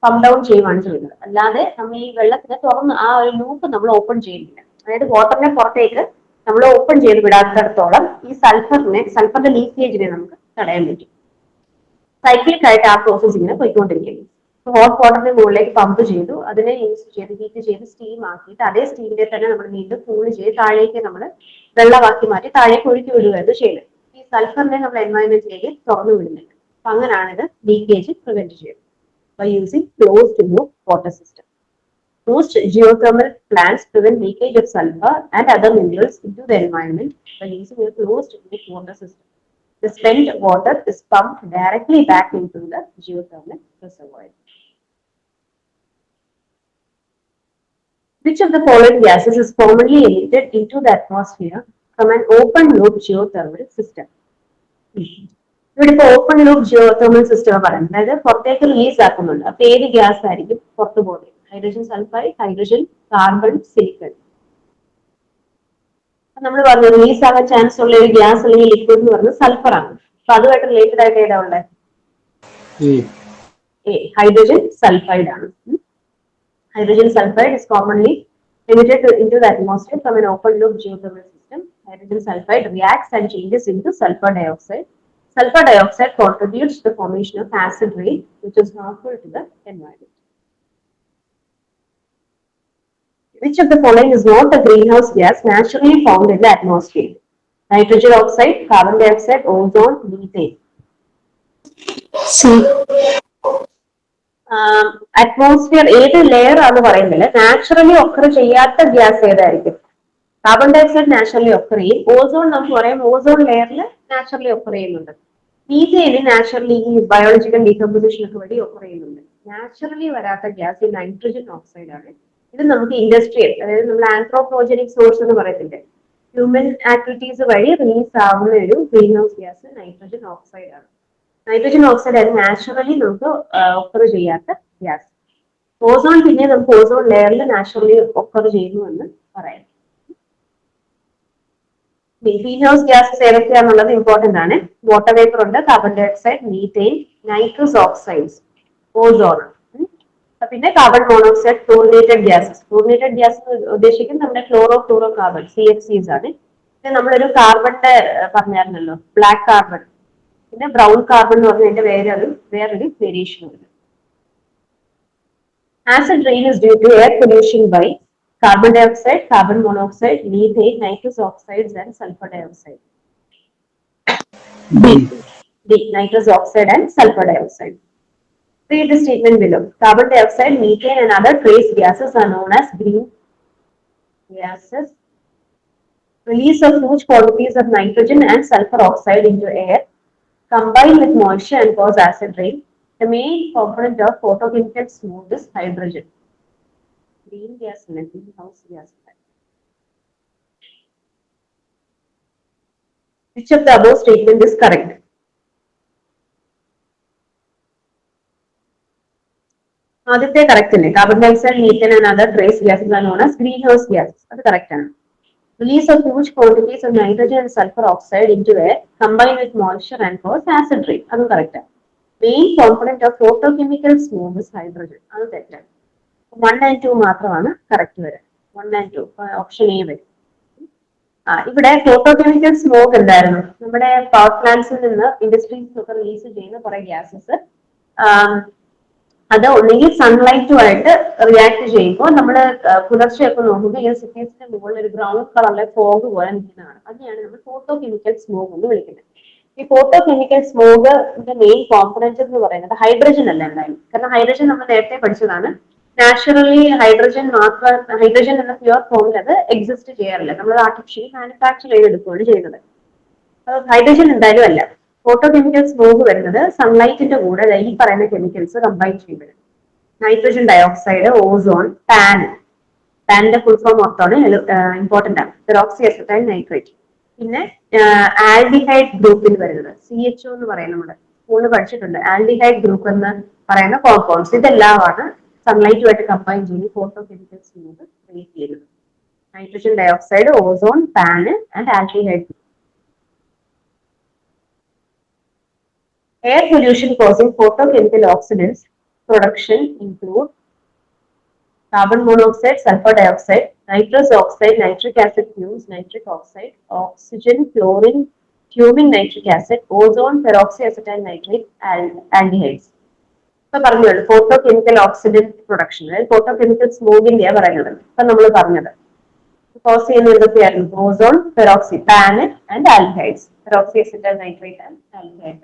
പമ്പ് ഡൗൺ ചെയ്യുവാണ് ചെയ്യുന്നത്. അല്ലാതെ നമ്മൾ ഈ വെള്ളത്തിനെ തുറന്ന് ആ ഒരു ലൂപ്പ് നമ്മൾ ഓപ്പൺ ചെയ്യുന്നില്ല. അതായത് വാട്ടറിനെ പുറത്തേക്ക് നമ്മൾ ഓപ്പൺ ചെയ്ത് വിടാത്തിടത്തോളം ഈ സൾഫറിന്റെ ലീക്കേജിനെ നമുക്ക് തടയാൻ പറ്റും. സൈക്ലിക്കായിട്ട് ആ പ്രോസസ് ഇങ്ങനെ പോയിക്കൊണ്ടിരിക്കുന്നു. ഹോട്ട് വാട്ടറിന്റെ മുകളിലേക്ക് പമ്പ് ചെയ്തു, അതിനെ യൂസ് ചെയ്ത് ഹീറ്റ് ചെയ്ത് സ്റ്റീം ആക്കിയിട്ട് അതേ സ്റ്റീമിനെ തന്നെ നമ്മൾ വീണ്ടും കൂൾ ചെയ്ത് താഴേക്ക് നമ്മൾ വെള്ളമാക്കി മാറ്റി താഴേക്ക് ഒഴുക്കി വിടുകയാണ് ചെയ്യുന്നത്. ഈ സൾഫറിനെ നമ്മൾ എൻവയോൺമെന്റിലേക്ക് തുറന്നു വിടുന്നില്ല. അപ്പൊ അങ്ങനെയാണ് ഇത് ലീക്കേജ് പ്രിവെന്റ് ചെയ്യുന്നത് by using closed loop water system. Most geothermal plants prevent leakage of sulfur and other minerals into the environment by using a closed loop water system. The spent water is pumped directly back into the geothermal reservoir. Which of the following gases is commonly emitted into the atmosphere from an open loop geothermal system? ഇവിടെ ഇപ്പൊ open loop geothermal system പറയുന്നത്, അതായത് പുറത്തേക്ക് release ആക്കുന്നുണ്ട്. അപ്പൊ ഏത് gas ആയിരിക്കും പുറത്തു പോകുന്നത്? Hydrogen sulphide, hydrogen, carbon, silicon. നമ്മൾ പറഞ്ഞു റിലീസ് ആകാൻ ചാൻസ് ഉള്ള ഒരു ഗ്യാസ് അല്ലെങ്കിൽ ലിക്വിഡ് എന്ന് പറയുന്നത് സൾഫർ ആണ്. അപ്പൊ അതുമായിട്ട് റിലേറ്റഡ് ആയിട്ട് ഏതാ ഉള്ളത്? ഹൈഡ്രജൻ സൾഫൈഡ് ആണ്. Hydrogen sulphide is commonly emitted into the atmosphere from an open loop geothermal system. Hydrogen sulfide reacts and changes into sulfur dioxide. Sulfur dioxide contributes to the formation of acid rain, which is harmful to the environment. Which of the following is not a greenhouse gas naturally found in the atmosphere? Nitrogen oxide, carbon dioxide, ozone, methane. C. Atmosphere ഏത് layer ആണെന്ന് പറയുന്നില്ല. Naturally occur ചെയ്യാത്ത gas ഏതായിരിക്കും? Carbon dioxide naturally occur ചെയ്യും. Ozone നമുക്ക് പറയാം, ozone ലെയറിൽ naturally occur ചെയ്യുന്നുണ്ട്. മീഥേന് നാച്ചുറലി ഈ ബയോളജിക്കൽ ഡീകമ്പോസിഷൻ ഒക്കെ വഴി ഒക്കർ ചെയ്യുന്നുണ്ട്. നാച്ചുറലി വരാത്ത ഗ്യാസ് ഈ നൈട്രജൻ ഓക്സൈഡ് ആണ്. ഇത് നമുക്ക് ഇൻഡസ്ട്രിയൽ, അതായത് നമ്മൾ ആന്ത്രോപോജനിക് സോഴ്സ് എന്ന് പറയത്തില്ലേ, ഹ്യൂമൻ ആക്ടിവിറ്റീസ് വഴി റിലീസ് ആവുന്ന ഒരു greenhouse gas nitrogen oxide ആണ്. നൈട്രജൻ ഓക്സൈഡ് ആണ് നാച്ചുറലി നമുക്ക് ഒക്കർ ചെയ്യാത്ത ഗ്യാസ്. ഓസോൺ പിന്നെ നമുക്ക് ഓസോൺ ലെയറിൽ നാച്ചുറലി ഒക്കർ ചെയ്യുന്നു എന്ന് പറയാം. ഗ്രീൻ ഹൗസ് ഗ്യാസസ് ഏതൊക്കെയാണെന്നുള്ളത് ഇമ്പോർട്ടന്റ് ആണ്. വാട്ടർ വേപ്പർ ഉണ്ട്, carbon dioxide, methane, nitrous oxides, ozone, പിന്നെ carbon monoxide, fluorinated gases. Fluorinated gas ഉദ്ദേശിക്കുന്നത് നമ്മുടെ ക്ലോറോ ഫ്ലൂറോ കാർബൺ, CFCs ആണ്. പിന്നെ നമ്മളൊരു കാർബണിന്റെ പറഞ്ഞായിരുന്നല്ലോ, ബ്ലാക്ക് കാർബൺ, പിന്നെ ബ്രൗൺ കാർബൺ എന്ന് പറഞ്ഞതിന്റെ വേറൊരു വേരിയേഷൻ ഉണ്ട്. Acid rain is due to air pollution by carbon dioxide, carbon monoxide, methane, nitrous oxides, and sulfur dioxide. B. Nitrous oxide and sulfur dioxide. Read the statement below. Carbon dioxide, methane, and other trace gases are known as green gases. Release of huge quantities of nitrogen and sulfur oxide into air combine with moisture and cause acid rain. The main component of photochemical smoke is hydrogen. Green gas and greenhouse gas. Which of the above statement is correct? ആദ്യത്തെ correct അല്ലേ? Carbon dioxide, methane and other trace gases R known as green house gases. അത് correct ആണ്. Release of huge quantities of nitrogen and sulfur oxide into air combine with moisture and cause acid rain. അതും correct ആണ്. Main component of photochemical smoke is hydrogen. അത് തെറ്റാണ്. 1 and 2 മാത്രമാണ് correct വരിക. 1 and 2 option A വരും. ഇവിടെ photochemical smoke എന്തായിരുന്നു? നമ്മുടെ പവർ പ്ലാന്റ്സിൽ നിന്ന് ഇൻഡസ്ട്രീസിൽ ഒക്കെ റിലീസ് ചെയ്യുന്ന കുറെ ഗ്യാസസ് അത് ഒന്നെങ്കിൽ സൺലൈറ്റുമായിട്ട് റിയാക്ട് ചെയ്യുമ്പോൾ നമ്മൾ പുലർച്ചെയൊക്കെ നോക്കുമ്പോൾ ഈ സിറ്റീസിന്റെ മുകളിൽ ഒരു ബ്രൗൺ കളറിലെ ഫോഗ് പോലെ നിൽക്കുന്നതാണ്. അതിനെയാണ് നമ്മൾ ഫോട്ടോകെമിക്കൽ സ്മോക്ക് എന്ന് വിളിക്കുന്നത്. ഈ ഫോട്ടോകെമിക്കൽ സ്മോക്കിന്റെ മെയിൻ കോമ്പണന്റ് എന്ന് പറയുന്നത് ഹൈഡ്രജൻ അല്ല എന്തായാലും. കാരണം ഹൈഡ്രജൻ നമ്മൾ നേരത്തെ പഠിച്ചതാണ്. നാച്ചുറലി ഹൈഡ്രജൻ മാത്രം, ഹൈഡ്രജൻ എന്ന പ്യുവർ ഫോമിൽ അത് എക്സിസ്റ്റ് ചെയ്യാറില്ല. നമ്മൾ ആർട്ടിഫിഷ്യലി മാനുഫാക്ചർ ചെയ്തെടുക്കുകയാണ് ചെയ്യുന്നത്. ഹൈഡ്രജൻ എന്തായാലും അല്ല. ഫോട്ടോകെമിക്കൽ സ്മോക്ക് വരുന്നത് സൺലൈറ്റിന്റെ കൂടെ ഈ പറയുന്ന കെമിക്കൽസ് കമ്പൈൻ ചെയ്യുമ്പോൾ നൈട്രജൻ ഡയോക്സൈഡ്, ഓസോൺ, ടാനിന്റെ ഫുൾ ഫോം മൊത്തമാണ് ഇമ്പോർട്ടന്റ് ആണ്. Peroxyacetyl nitrate. പിന്നെ ആൽഡിഹൈഡ് ഗ്രൂപ്പിൽ വരുന്നത് CHO എന്ന് പറയുന്നത് നമ്മുടെ സ്കൂളിൽ പഠിച്ചിട്ടുണ്ട്. ആൽഡിഹൈഡ് ഗ്രൂപ്പ് എന്ന് പറയുന്ന കോമ്പൗണ്ട്സ് ഇതെല്ലാമാണ് സൺലൈറ്റുമായിട്ട് കമ്പൈൻ ചെയ്ത് ഫോട്ടോകെമിക്കൽ സ്മോക്ക് ക്രിയേറ്റ് ചെയ്യുന്നത്. Nitrogen dioxide, ozone, tan and aldehyde. Air pollution causing photochemical oxidants production include carbon monoxide, sulfur dioxide, nitrous oxide, nitric acid fumes, nitric oxide, oxygen, chlorine, fuming nitric acid, ozone, peroxyacetyl nitrate, aldehydes. ഇപ്പൊ പറഞ്ഞല്ലോ photochemical oxidant production, അതായത് photochemical സ്മോക്കിന്റെയാണ് പറയുന്നത്. ഇപ്പൊ നമ്മൾ പറഞ്ഞത് cause ചെയ്യുന്ന എന്തൊക്കെയായിരുന്നു? Ozone, peroxy, tan and aldehydes. Peroxyacetyl nitrate and aldehyde.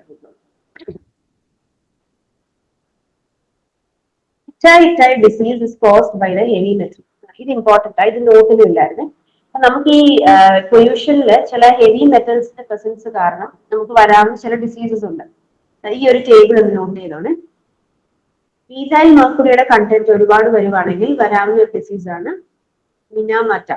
Itchai disease is caused by the heavy metal. ഇത് ഇമ്പോർട്ടന്റ് ആയി, ഇത് നോട്ടിലും ഇല്ലായിരുന്നു. നമുക്ക് ഈ പൊല്യൂഷനിൽ ചില ഹെവി മെറ്റൽസിന്റെ പ്രസൻസ് കാരണം നമുക്ക് വരാവുന്ന ചില ഡിസീസസ് ഉണ്ട്. ഈ ഒരു ടേബിൾ ഒന്ന് നോട്ട് ചെയ്തോണ്. ഈഥൈൽ മെർക്കുറിയുടെ കണ്ടന്റ് ഒരുപാട് വരുവാണെങ്കിൽ വരാവുന്ന ഒരു ഡിസീസാണ് മിനാമാറ്റ.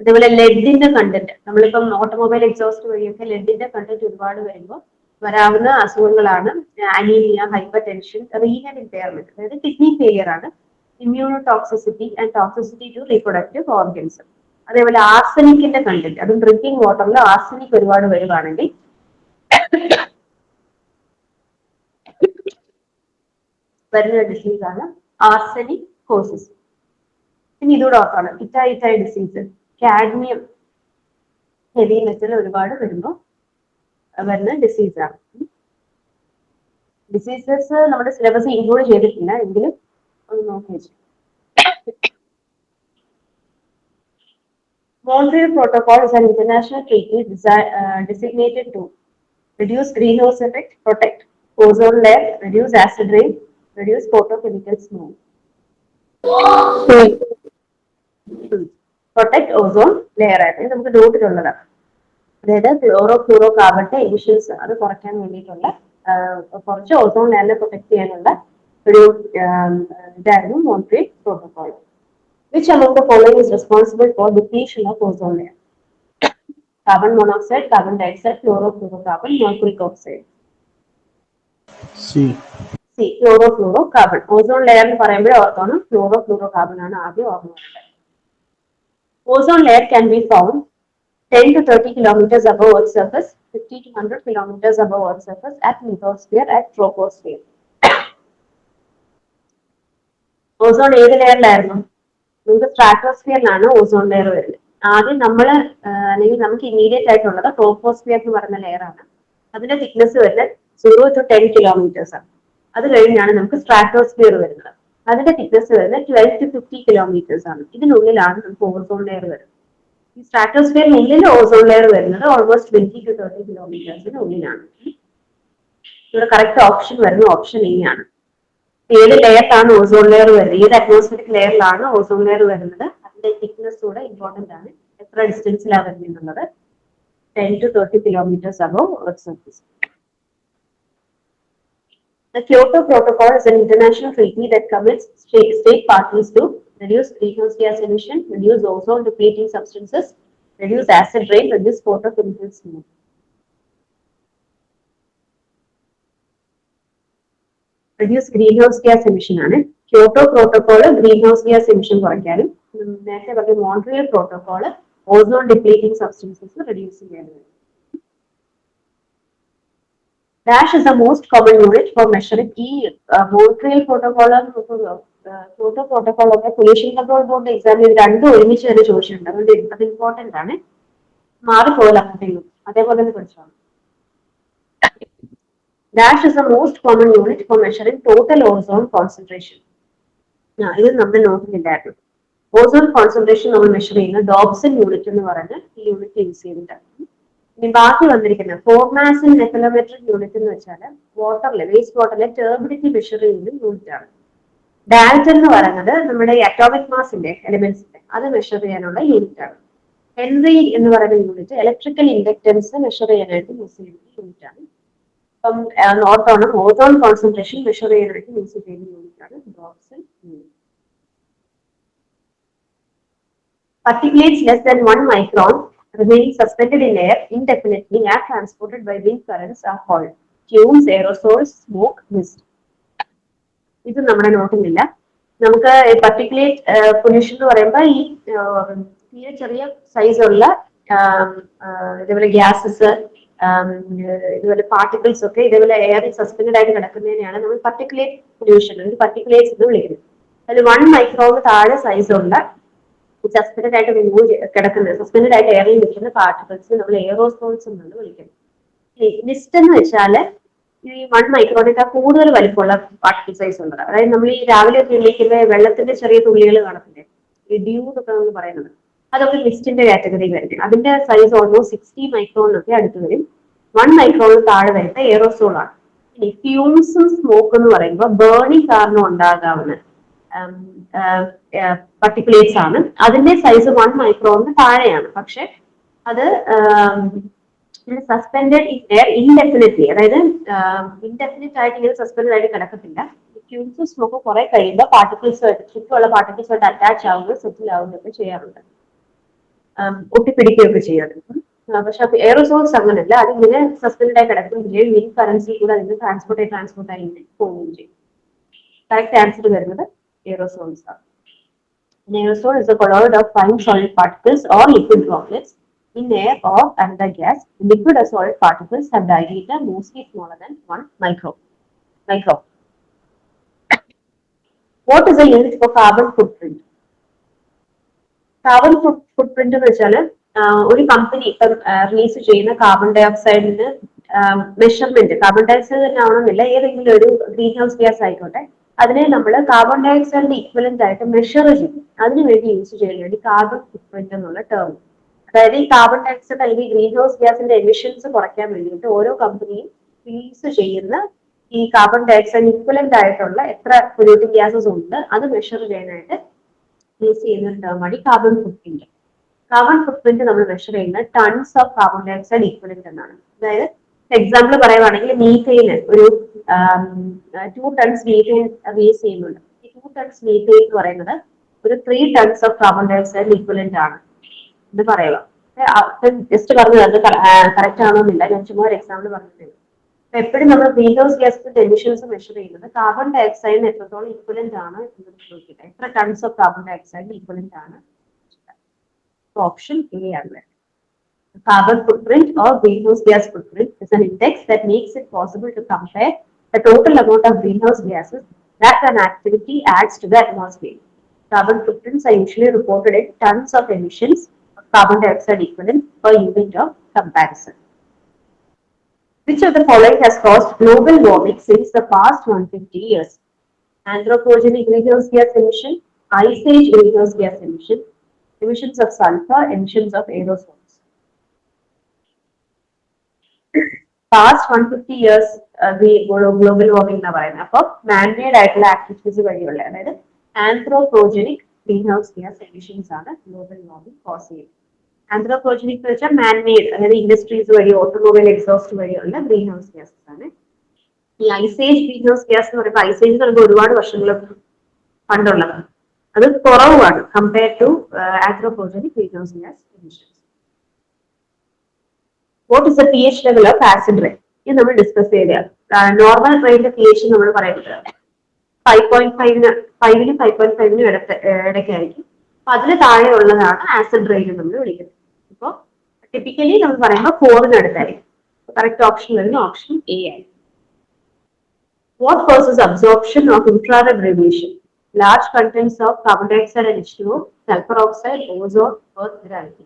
അതേപോലെ ലെഡിന്റെ കണ്ടന്റ്, നമ്മളിപ്പം ഓട്ടോമൊബൈൽ എക്സോസ്റ്റ് വഴിയൊക്കെ ലെഡിന്റെ കണ്ടന്റ് ഒരുപാട് വരുമ്പോൾ വരാവുന്ന അസുഖങ്ങളാണ് anaemia, hypertension, renal impairment, അതായത് കിഡ്നി ഫെയിലിയർ ആണ്, immunotoxicity and toxicity to reproductive organs. അതേപോലെ ആർസനിക്കിന്റെ കണ്ടന്റ്, അതും ഡ്രിങ്കിങ് വാട്ടറിൽ ആർസനിക് ഒരുപാട് വരുവാണെങ്കിൽ വരുന്ന ഡിസീസാണ് ആർസനിക് കോസിസ്. ഇനി ഇതോടെ ഓർക്കാണ് itai disease, cadmium heavy metal ഒരുപാട് വരുമ്പോൾ വരുന്ന ഡിസീസാണ്. ഡിസീസസ് നമ്മുടെ സിലബസ് ഇൻക്ലൂഡ് ചെയ്തിട്ടില്ല എങ്കിലും ഒന്ന് നോക്കി വെച്ചു. Montreal Protocol is an international treaty designated to reduce greenhouse effect, protect ozone layer, reduce acid rain, reduce photochemical smoke. Protect ozone layer ആയിട്ട് നമുക്ക് നോട്ടിലുള്ളതാണ്. അതായത് ക്ലോറോ ഫ്ലൂറോ കാർബണിന്റെ എമിഷൻസ് അത് കുറയ്ക്കാൻ വേണ്ടിയിട്ടുള്ള കുറച്ച് ഓസോൺ ലെയറിനെ പ്രൊട്ടക്ട് ചെയ്യാനുള്ള ഒരു ഇതായിരുന്നു Montreal protocol. Which among the following is responsible for depletion of ozone layer? Carbon monoxide, carbon dioxide, chlorofluorocarbon, mercuric oxide. C. Chlorofluorocarbon. Ozone layer എന്ന് പറയുമ്പോൾ ഓർക്കണം chlorofluorocarbon ആണ് ആദ്യം ഓർമ്മ വേണ്ടത്. Ozone layer can be found 10 to 30 kilometers above Earth's surface, 50 to 100 kilometers above Earth's surface, at lithosphere, at troposphere. Ozone ഏത് ലെയറിലായിരുന്നു? നമുക്ക് സ്ട്രാറ്റോസ്ഫിയറിലാണ് ozone layer വരുന്നത്. ആദ്യം നമ്മൾ അല്ലെങ്കിൽ നമുക്ക് ഇമ്മീഡിയറ്റ് ആയിട്ടുള്ളത് ട്രോപ്പോസ്ഫിയർ എന്ന് പറയുന്ന ലെയർ ആണ്. അതിന്റെ തിക്നെസ് വരുന്നത് 0 to 10 kilometers ആണ്. അത് കഴിഞ്ഞാണ് നമുക്ക് സ്ട്രാറ്റോസ്ഫിയർ വരുന്നത്. അതിന്റെ തിക്നെസ് വരുന്നത് 12 to 50 kilometers ആണ്. ഇതിനുള്ളിലാണ് നമുക്ക് ഓസോൺ ലെയർ വരുന്നത്. ഈ സ്ട്രാറ്റോസ്ഫിയറിനുള്ളിൽ ഓസോൺ ലെയർ വരുന്നത് ഓൾമോസ്റ്റ് 20 to 30 kilometers ഉള്ളിലാണ്. ഇവിടെ കറക്റ്റ് ഓപ്ഷൻ വരുന്നത് ഓപ്ഷൻ എ ആണ്. ഏത് ലെയറിലാണ് ഓസോൺ ലെയർ വരുന്നത്, ഏത് അറ്റ്മോസ്ഫിയറിക് ലെയറിലാണ് ഓസോൺ ലെയർ വരുന്നത്, അതിന്റെ തിക്നെസ് കൂടെ ഇമ്പോർട്ടന്റ് ആണ്. എത്ര ഡിസ്റ്റൻസിലാണ് വരുന്നത്? 10 to 30 kilometers above Earth's surface. The Kyoto Protocol is an international treaty that commits state parties to reduce greenhouse gas emission, reduce ozone depleting substances, reduce acid rain, reduce photochemical smoke. Reduce greenhouse gas emission ആണ്. Kyoto protocol greenhouse gas emission കുറയ്ക്കാനും, നേരത്തെ പറഞ്ഞ Montreal protocol ozone depleting substances reduce ചെയ്യാനും. Dash is the most common unit for measuring ഈ Montreal protocol Kyoto protocol ഒക്കെ pollution control board എക്സാമിൽ രണ്ടും ഒരുമിച്ച് തന്നെ ചോദിച്ചിട്ടുണ്ട്. അതുകൊണ്ട് അത് ഇമ്പോർട്ടന്റ് ആണ്. മാറിപ്പോയില്ല അങ്ങോട്ടേക്കും, അതേപോലെ തന്നെ പഠിച്ചോളാം. Dash is the most common unit for measuring total ozone concentration. ഇത് നമ്മൾ നോക്കുന്നില്ലായിരുന്നു. ഓസോൺ കോൺസെൻട്രേഷൻ നമ്മൾ മെഷർ ചെയ്യുന്ന ഡോബ്സൺ യൂണിറ്റ് എന്ന് പറഞ്ഞ് ഈ യൂണിറ്റ് യൂസ് ചെയ്തിട്ടാണ്. ഇനി ബാക്കി വന്നിരിക്കുന്ന ഫോർമാസിൻ നെഫലോമെട്രിക് യൂണിറ്റ് എന്ന് വെച്ചാൽ വാട്ടറിലെ വേസ്റ്റ് വാട്ടറിലെ ടേർബിഡിറ്റി മെഷർ ചെയ്യുന്ന യൂണിറ്റ് ആണ്. ഡാൽറ്റൺ എന്ന് പറയുന്നത് നമ്മുടെ അറ്റോമിക് മാസിന്റെ എലിമെന്റ്സിന്റെ അത് മെഷർ ചെയ്യാനുള്ള യൂണിറ്റ് ആണ്. ഹെൻറി എന്ന് പറയുന്ന യൂണിറ്റ് ഇലക്ട്രിക്കൽ ഇൻഡക്റ്റൻസ് മെഷർ ചെയ്യാനായിട്ട് യൂസ് ചെയ്യുന്ന യൂണിറ്റ് ആണ്. ഓർത്തോണം ഓസോൺ കോൺസെൻട്രേഷൻ മെഷർ ചെയ്യാനായിട്ട് യൂസ് ചെയ്യുന്ന യൂണിറ്റ് ആണ് Dobson unit. Particulates less than 1 micron remaining suspended in air indefinitely are transported by wind currents are called fumes, aerosols, smoke, mist. ഇത് നമ്മുടെ നോട്ടുന്നില്ല. നമുക്ക് particulate പൊല്യൂഷൻ എന്ന് പറയുമ്പോൾ ഈ തീരെ ചെറിയ സൈസുള്ള ഇതേപോലെ ഗ്യാസസ് ഇതുപോലെ പാർട്ടിക്കിൾസ് ഒക്കെ ഇതേപോലെ എയറിൽ സസ്പെൻഡഡ് ആയിട്ട് കിടക്കുന്നതിനെയാണ് നമ്മൾ particulate പൊല്യൂഷൻ അല്ലെങ്കിൽ particulates എന്ന് വിളിക്കുന്നത്. അതിൽ 1 മൈക്രോൺ താഴെ സൈസുള്ള സസ്പെൻഡഡ് ആയിട്ട് കിടക്കുന്നത് സസ്പെൻഡഡ് ആയിട്ട് എയറിൽ നിൽക്കുന്ന പാർട്ടിക്കിൾസ് നമ്മൾ എയറോസോൾസ് എന്നാണ് വിളിക്കുന്നത്. മിസ്റ്റ് എന്ന് വെച്ചാൽ ഈ 1 മൈക്രോണേക്കാൾ കൂടുതൽ വലിപ്പമുള്ള പാർട്ടിക്കിൾ സൈസ് ഉള്ളത്. അതായത് നമ്മൾ ഈ രാവിലെ ഉപയോഗിക്കുന്ന വെള്ളത്തിന്റെ ചെറിയ തുള്ളികൾ കാണത്തില്ലേ, ഈ ഡ്യൂ എന്നൊക്കെ നമ്മൾ പറയുന്നത്, അതൊക്കെ മിസ്റ്റിന്റെ കാറ്റഗറി വരുന്നത്. അതിന്റെ സൈസ് ഓൾമോസ്റ്റ് 60 മൈക്രോണിനൊക്കെ അടുത്ത് വരും. 1 മൈക്രോണിന് താഴെ വരുന്ന എയറോസോൾ ആണ്. ഇനി ഫ്യൂംസും സ്മോക്ക് എന്ന് പറയുമ്പോൾ ബേണിംഗ് കാരണം ഉണ്ടാകാവുന്ന particulate ആണ്. അതിന്റെ സൈസ് 1 മൈക്രോണിന് താഴെയാണ്. പക്ഷെ അത് സസ്പെൻഡഡ് ഇൻ എയർ ഇൻഡെഫിനിറ്റ്ലി, അതായത് ഇൻഡെഫിനിറ്റ് ആയിട്ട് ഇങ്ങനെ സസ്പെൻഡഡ് ആയിട്ട് കിടക്കത്തില്ല. ഫ്യൂംസും സ്മോക്കും കുറെ കഴിയുമ്പോൾ പാർട്ടിക്കിൾസുമായിട്ട് ചുറ്റുമുള്ള പാർട്ടിക്കിൾസുമായിട്ട് അറ്റാച്ച് ആവുകയോ സെറ്റിൽ ആവുകയൊക്കെ ചെയ്യാറുണ്ട്, ഒട്ടിപ്പിടിക്കുകയൊക്കെ ചെയ്യാറുണ്ട്. പക്ഷെ എയറോസോൾസ് അങ്ങനല്ല, അതിങ്ങനെ സസ്പെൻഡഡ് ആയി കിടക്കുകയും ചെയ്യും. വിൻഡ് കറൻസിൽ കൂടെ അതിന് ട്രാൻസ്പോർട്ടായി ഇങ്ങനെ പോവുകയും ചെയ്യും. കറക്റ്റ് ആൻസർ വരുന്നത് aerosols are. An aerosol is a colloid of fine solid particles or liquid droplets in air or under gas. Liquid or solid particles have diameter mostly smaller than 1 micron. What is the unit for carbon footprint? Carbon footprint എന്ന് വെച്ചാൽ ഒരു company ഇപ്പം release ചെയ്യുന്ന carbon ഡൈ ഓക്സൈഡിന് measurement, carbon dioxide തന്നെ ആവണമെന്നില്ല, ഏതെങ്കിലും ഒരു ഗ്രീൻ ഹൗസ് ഗ്യാസ് ആയിക്കോട്ടെ, അതിനെ നമ്മൾ കാർബൺ ഡൈ ഓക്സൈഡിന്റെ ഈക്വലന്റ് ആയിട്ട് മെഷർ ചെയ്യും. അതിനുവേണ്ടി യൂസ് ചെയ്യാൻ വേണ്ടി കാർബൺ ഫുട് പ്രിന്റ് എന്നുള്ള ടേം. അതായത് ഈ കാർബൺ ഡൈ ഓക്സൈഡ് അല്ലെങ്കിൽ ഗ്രീൻ ഹൗസ് ഗ്യാസിന്റെ എമിഷൻസ് കുറയ്ക്കാൻ വേണ്ടിയിട്ട് ഓരോ കമ്പനിയും റിലീസ് ചെയ്യുന്ന ഈ കാർബൺ ഡൈ ഓക്സൈഡ് ഈക്വലന്റ് ആയിട്ടുള്ള എത്ര പൊല്യൂട്ടിംഗ് ഗ്യാസസ് ഉണ്ട് അത് മെഷർ ചെയ്യാനായിട്ട് യൂസ് ചെയ്യുന്ന ഒരു ടേമാണ് ഈ carbon footprint. Carbon footprint നമ്മൾ മെഷർ ചെയ്യുന്നത് tons of carbon dioxide equivalent എന്നാണ്. അതായത് എക്സാമ്പിൾ പറയുവാണെങ്കിൽ മീഥെയിന് ഒരു 2 tons മീഥെയിൻ റിലീസ് ചെയ്യുന്നുണ്ട്. ഈ 2 tons മീഥെയിൻ എന്ന് പറയുന്നത് ഒരു 3 tons of carbon dioxide equivalent ആണ് എന്ന് പറയുക. ജസ്റ്റ് പറഞ്ഞത് അത് കറക്റ്റ് ആണോന്നില്ല, ഞാൻ ചുമ്മാ ഒരു എക്സാമ്പിൾ പറഞ്ഞിട്ടുണ്ട്. അപ്പൊ എപ്പോഴും നമ്മൾ ഗ്രീൻ ഹൗസ് ഗ്യാസിന്റെ എമിഷൻസ് മെഷർ ചെയ്യുന്നത് കാർബൺ ഡൈ ഓക്സൈഡിന് എത്രത്തോളം ഈക്വലന്റ് ആണ് എന്ന് നോക്കിയിട്ട് എത്ര tons of carbon dioxide equivalent ആണ്. ഓപ്ഷൻ എ ആണ്. Carbon footprint or greenhouse gas footprint is an index that makes it possible to compare the total amount of greenhouse gases that an activity adds to the atmosphere. Carbon footprints are usually reported in tons of emissions of carbon dioxide equivalent per unit of comparison. Which of the following has caused global warming since the past 150 years? Anthropogenic greenhouse gas emission, ice age greenhouse gas emission, emissions of sulfur, emissions of aerosols. Past 150 years global warming എന്ന് പറയുന്നത്. അപ്പൊ man-made ആയിട്ടുള്ള activities വഴിയുള്ള, അതായത് anthropogenic greenhouse gas emissions ആണ് global warming cos ചെയ്യുന്നത്. Anthropogenic എന്ന് വെച്ചാൽ മാൻമെയ്ഡ്, അതായത് ഇൻഡസ്ട്രീസ് വഴി ഓട്ടോമൊബൈൽ എക്സോസ്റ്റ് വഴിയുള്ള ഗ്രീൻ ഹൗസ് ഗ്യാസസ് ആണ്. ഈ ഐസേജ് ഗ്രീൻ ഹൗസ് ഗ്യാസ് എന്ന് പറയുമ്പോൾ ഐസേജ് എന്ന് പറയുമ്പോൾ ഒരുപാട് വർഷങ്ങൾ പണ്ടുള്ളതാണ്. അത് കുറവാണ് compare to anthropogenic greenhouse gas emissions. What is the pH level of acid rain? ഇത് നമ്മൾ ഡിസ്കസ് ചെയ്തതാണ്. നോർമൽ റെയിനിന്റെ pH നമ്മൾ പറയുന്നത് 5.5-ന് 5.5-നും ഇടയ്ക്കായിരിക്കും. അപ്പൊ അതിന് താഴെ ഉള്ളതാണ് ആസിഡ് റെയിൻ നമ്മൾ വിളിക്കുന്നത്. ഇപ്പോൾ ടിപ്പിക്കലി നമ്മൾ പറയുമ്പോൾ 4-ന് അടുത്തായിരിക്കും. കറക്റ്റ് ഓപ്ഷൻ വരുന്ന ഓപ്ഷൻ എ ആയിരിക്കും. What causes absorption of infrared radiation? Large contents of carbon dioxide and H2O, sulfur oxide, ozone, earth gravity.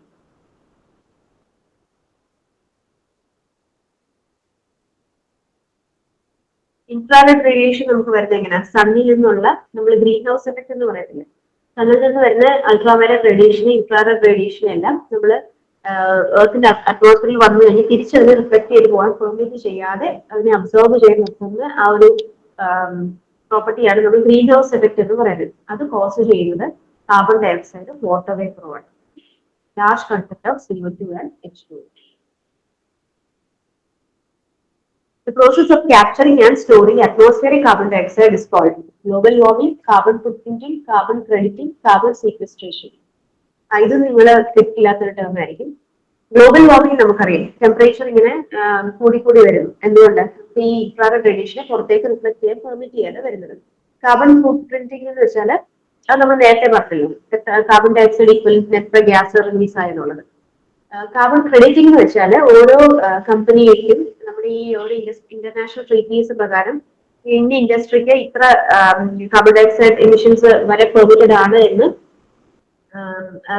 Infrared radiation നമുക്ക് വരുന്നത് എങ്ങനെയാണ്? സണ്ണിൽ നിന്നുള്ള, നമ്മൾ ഗ്രീൻ ഹൗസ് എഫക്ട് എന്ന് പറയത്തില്ല, സണ്ണിൽ നിന്ന് വരുന്ന അൾട്രാവയലറ്റ് റേഡിയേഷൻ, ഇൻഫ്രാറെഡ് റേഡിയേഷൻ എല്ലാം നമ്മൾ എർത്തിന്റെ അറ്റ്മോസ്ഫിയറിൽ വന്നു കഴിഞ്ഞ് തിരിച്ചതിനെ റിഫ്ലക്ട് ചെയ്ത് പോകാൻ പെർമിറ്റ് ചെയ്യാതെ അതിനെ അബ്സോർബ് ചെയ്ത് നിർത്തുന്ന ആ ഒരു പ്രോപ്പർട്ടിയാണ് നമ്മൾ ഗ്രീൻ ഹൗസ് എഫക്ട് എന്ന് പറയുന്നത്. അത് കോസ് ചെയ്യുന്നത് carbon dioxide, water vapour ആണ്, large content of CO2 and H2O. The process of capturing and storing atmospheric carbon dioxide is called global warming, carbon footprinting, carbon crediting, carbon sequestration. ഇത് നിങ്ങൾ തെറ്റില്ലാത്തൊരു term ആയിരിക്കും. Global warming നമുക്കറിയാം, temperature ഇങ്ങനെ കൂടിക്കൂടി വരുന്നു. എന്തുകൊണ്ട്? ഈ ഇൻഫ്രാറെഡ് റേഡിയേഷനെ പുറത്തേക്ക് റിഫ്ലക്ട് ചെയ്യാൻ പെർമിറ്റ് ചെയ്യാതെ വരുന്നത്. കാർബൺ ഫുട്പ്രിന്റിംഗ് എന്ന് വെച്ചാൽ അത് നമ്മൾ നേരത്തെ പറഞ്ഞല്ലോ, കാർബൺ ഡൈ ഓക്സൈഡ് ഈക്വലന്റ് എത്ര ഗ്യാസ് റിലീസ് ആയെന്നുള്ളത്. കാർബൺ ക്രെഡിറ്റിംഗ് എന്ന് വെച്ചാൽ ഓരോ കമ്പനിയിലേക്കും നമ്മുടെ ഈ ഓരോ ഇന്റർനാഷണൽ ട്രീറ്റീസ് പ്രകാരം ഇന്ത്യൻ ഇൻഡസ്ട്രിക്ക് ഇത്ര കാർബൺ ഡൈ ഓക്സൈഡ് എമിഷൻസ് വരെ പെർമിറ്റഡ് ആണ് എന്ന്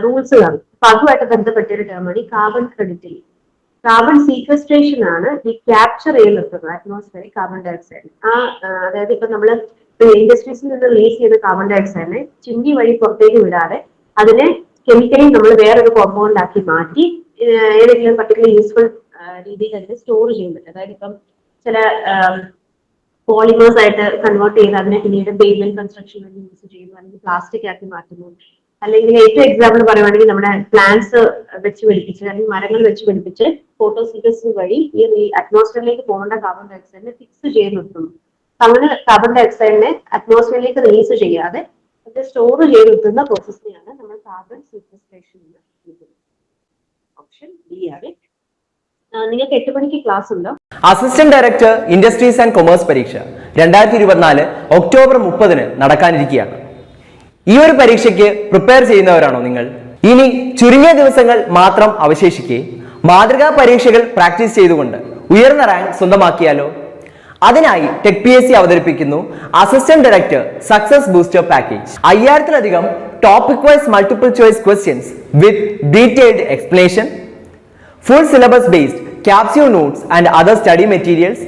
റൂൾസ് കാണും. അപ്പൊ അതുമായിട്ട് ബന്ധപ്പെട്ടൊരു ടേമാണ് ഈ കാർബൺ ക്രെഡിറ്റിംഗ്. കാർബൺ സീക്വസ്ട്രേഷൻ ആണ് ഈ ക്യാപ്ചർ ചെയ്ത് നിർത്തുന്നത് അറ്റ്മോസ്ഫിയറിക് കാർബൺ ഡൈ ഓക്സൈഡ്. അതായത് ഇപ്പൊ നമ്മള് ഇൻഡസ്ട്രീസിൽ നിന്ന് റിലീസ് ചെയ്യുന്ന കാർബൺ ഡൈ ഓക്സൈഡിനെ ചിന്തി വഴി പുറത്തേക്ക് വിടാതെ അതിനെ കെമിക്കലി നമ്മൾ വേറൊരു കോമ്പൗണ്ട് ആക്കി മാറ്റി ഏതെങ്കിലും പർട്ടിക്കുലർ യൂസ്ഫുൾ രീതിയിൽ അതിനെ സ്റ്റോർ ചെയ്യുന്നുണ്ട്. അതായത് ഇപ്പം ചില പോളിമേഴ്സ് ആയിട്ട് കൺവേർട്ട് ചെയ്ത് അതിനെ പിന്നീട് പേയ്മെന്റ് കൺസ്ട്രക്ഷൻ വേണ്ടി യൂസ് ചെയ്യുന്നു, അല്ലെങ്കിൽ പ്ലാസ്റ്റിക് ആക്കി മാറ്റുന്നു, അല്ലെങ്കിൽ ഏറ്റവും എക്സാമ്പിൾ പറയുവാണെങ്കിൽ നമ്മുടെ പ്ലാന്റ്സ് വെച്ച് പിടിപ്പിച്ച് അല്ലെങ്കിൽ മരങ്ങൾ വെച്ച് പിടിപ്പിച്ച് ഫോട്ടോസിന്തസിസ് വഴി ഈ അറ്റ്മോസ്ഫിയറിലേക്ക് പോകേണ്ട കാർബൺ ഡൈ ഓക്സൈഡിനെ ഫിക്സ് ചെയ്ത് നിർത്തുന്നു. അങ്ങനെ കാർബൺ ഡൈ ഓക്സൈഡിനെ അറ്റ്മോസ്ഫിയറിലേക്ക് റിലീസ് ചെയ്യാതെ അത് സ്റ്റോർ ചെയ്ത് നിർത്തുന്ന പ്രോസസ്സിനെയാണ് നമ്മൾ കാർബൺ സീക്വസ്ട്രേഷൻ എന്ന് വിളിക്കുന്നത്. ഓപ്ഷൻ ബി ആണ്. നിങ്ങൾക്ക് 8 മണിക്ക് ക്ലാസ് ഉണ്ടോ? Assistant director industries and commerce പരീക്ഷ 2024 ഒക്ടോബർ 30 നടക്കാനിരിക്കുകയാണ്. ഈ ഒരു പരീക്ഷയ്ക്ക് പ്രിപ്പയർ ചെയ്യുന്നവരാണോ നിങ്ങൾ? ഇനി ചുരുങ്ങിയ ദിവസങ്ങൾ മാത്രം അവശേഷിക്കെ മാതൃകാ പരീക്ഷകൾ പ്രാക്ടീസ് ചെയ്തുകൊണ്ട് ഉയർന്ന റാങ്ക് സ്വന്തമാക്കിയാലോ? അതിനായി ടെക് PSC അവതരിപ്പിക്കുന്നു assistant director success booster package. 5000-ലധികം topic wise multiple choice questions with detailed explanation, full syllabus based capsule notes and other study materials,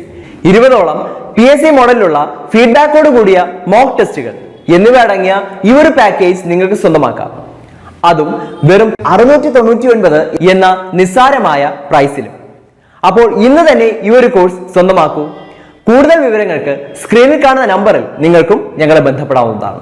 20ഓളം PSC മോഡലിലുള്ള ഫീഡ്ബാക്കോട് കൂടിയ മോക്ക് ടെസ്റ്റുകൾ എന്നിവ അടങ്ങിയ ഈ ഒരു പാക്കേജ് നിങ്ങൾക്ക് സ്വന്തമാക്കാം. അതും വെറും 699 എന്ന നിസ്സാരമായ പ്രൈസിലും. അപ്പോൾ ഇന്ന് തന്നെ ഈ ഒരു കോഴ്സ് സ്വന്തമാക്കൂ. കൂടുതൽ വിവരങ്ങൾക്ക് സ്ക്രീനിൽ കാണുന്ന നമ്പറിൽ നിങ്ങൾക്കും ഞങ്ങളെ ബന്ധപ്പെടാവുന്നതാണ്.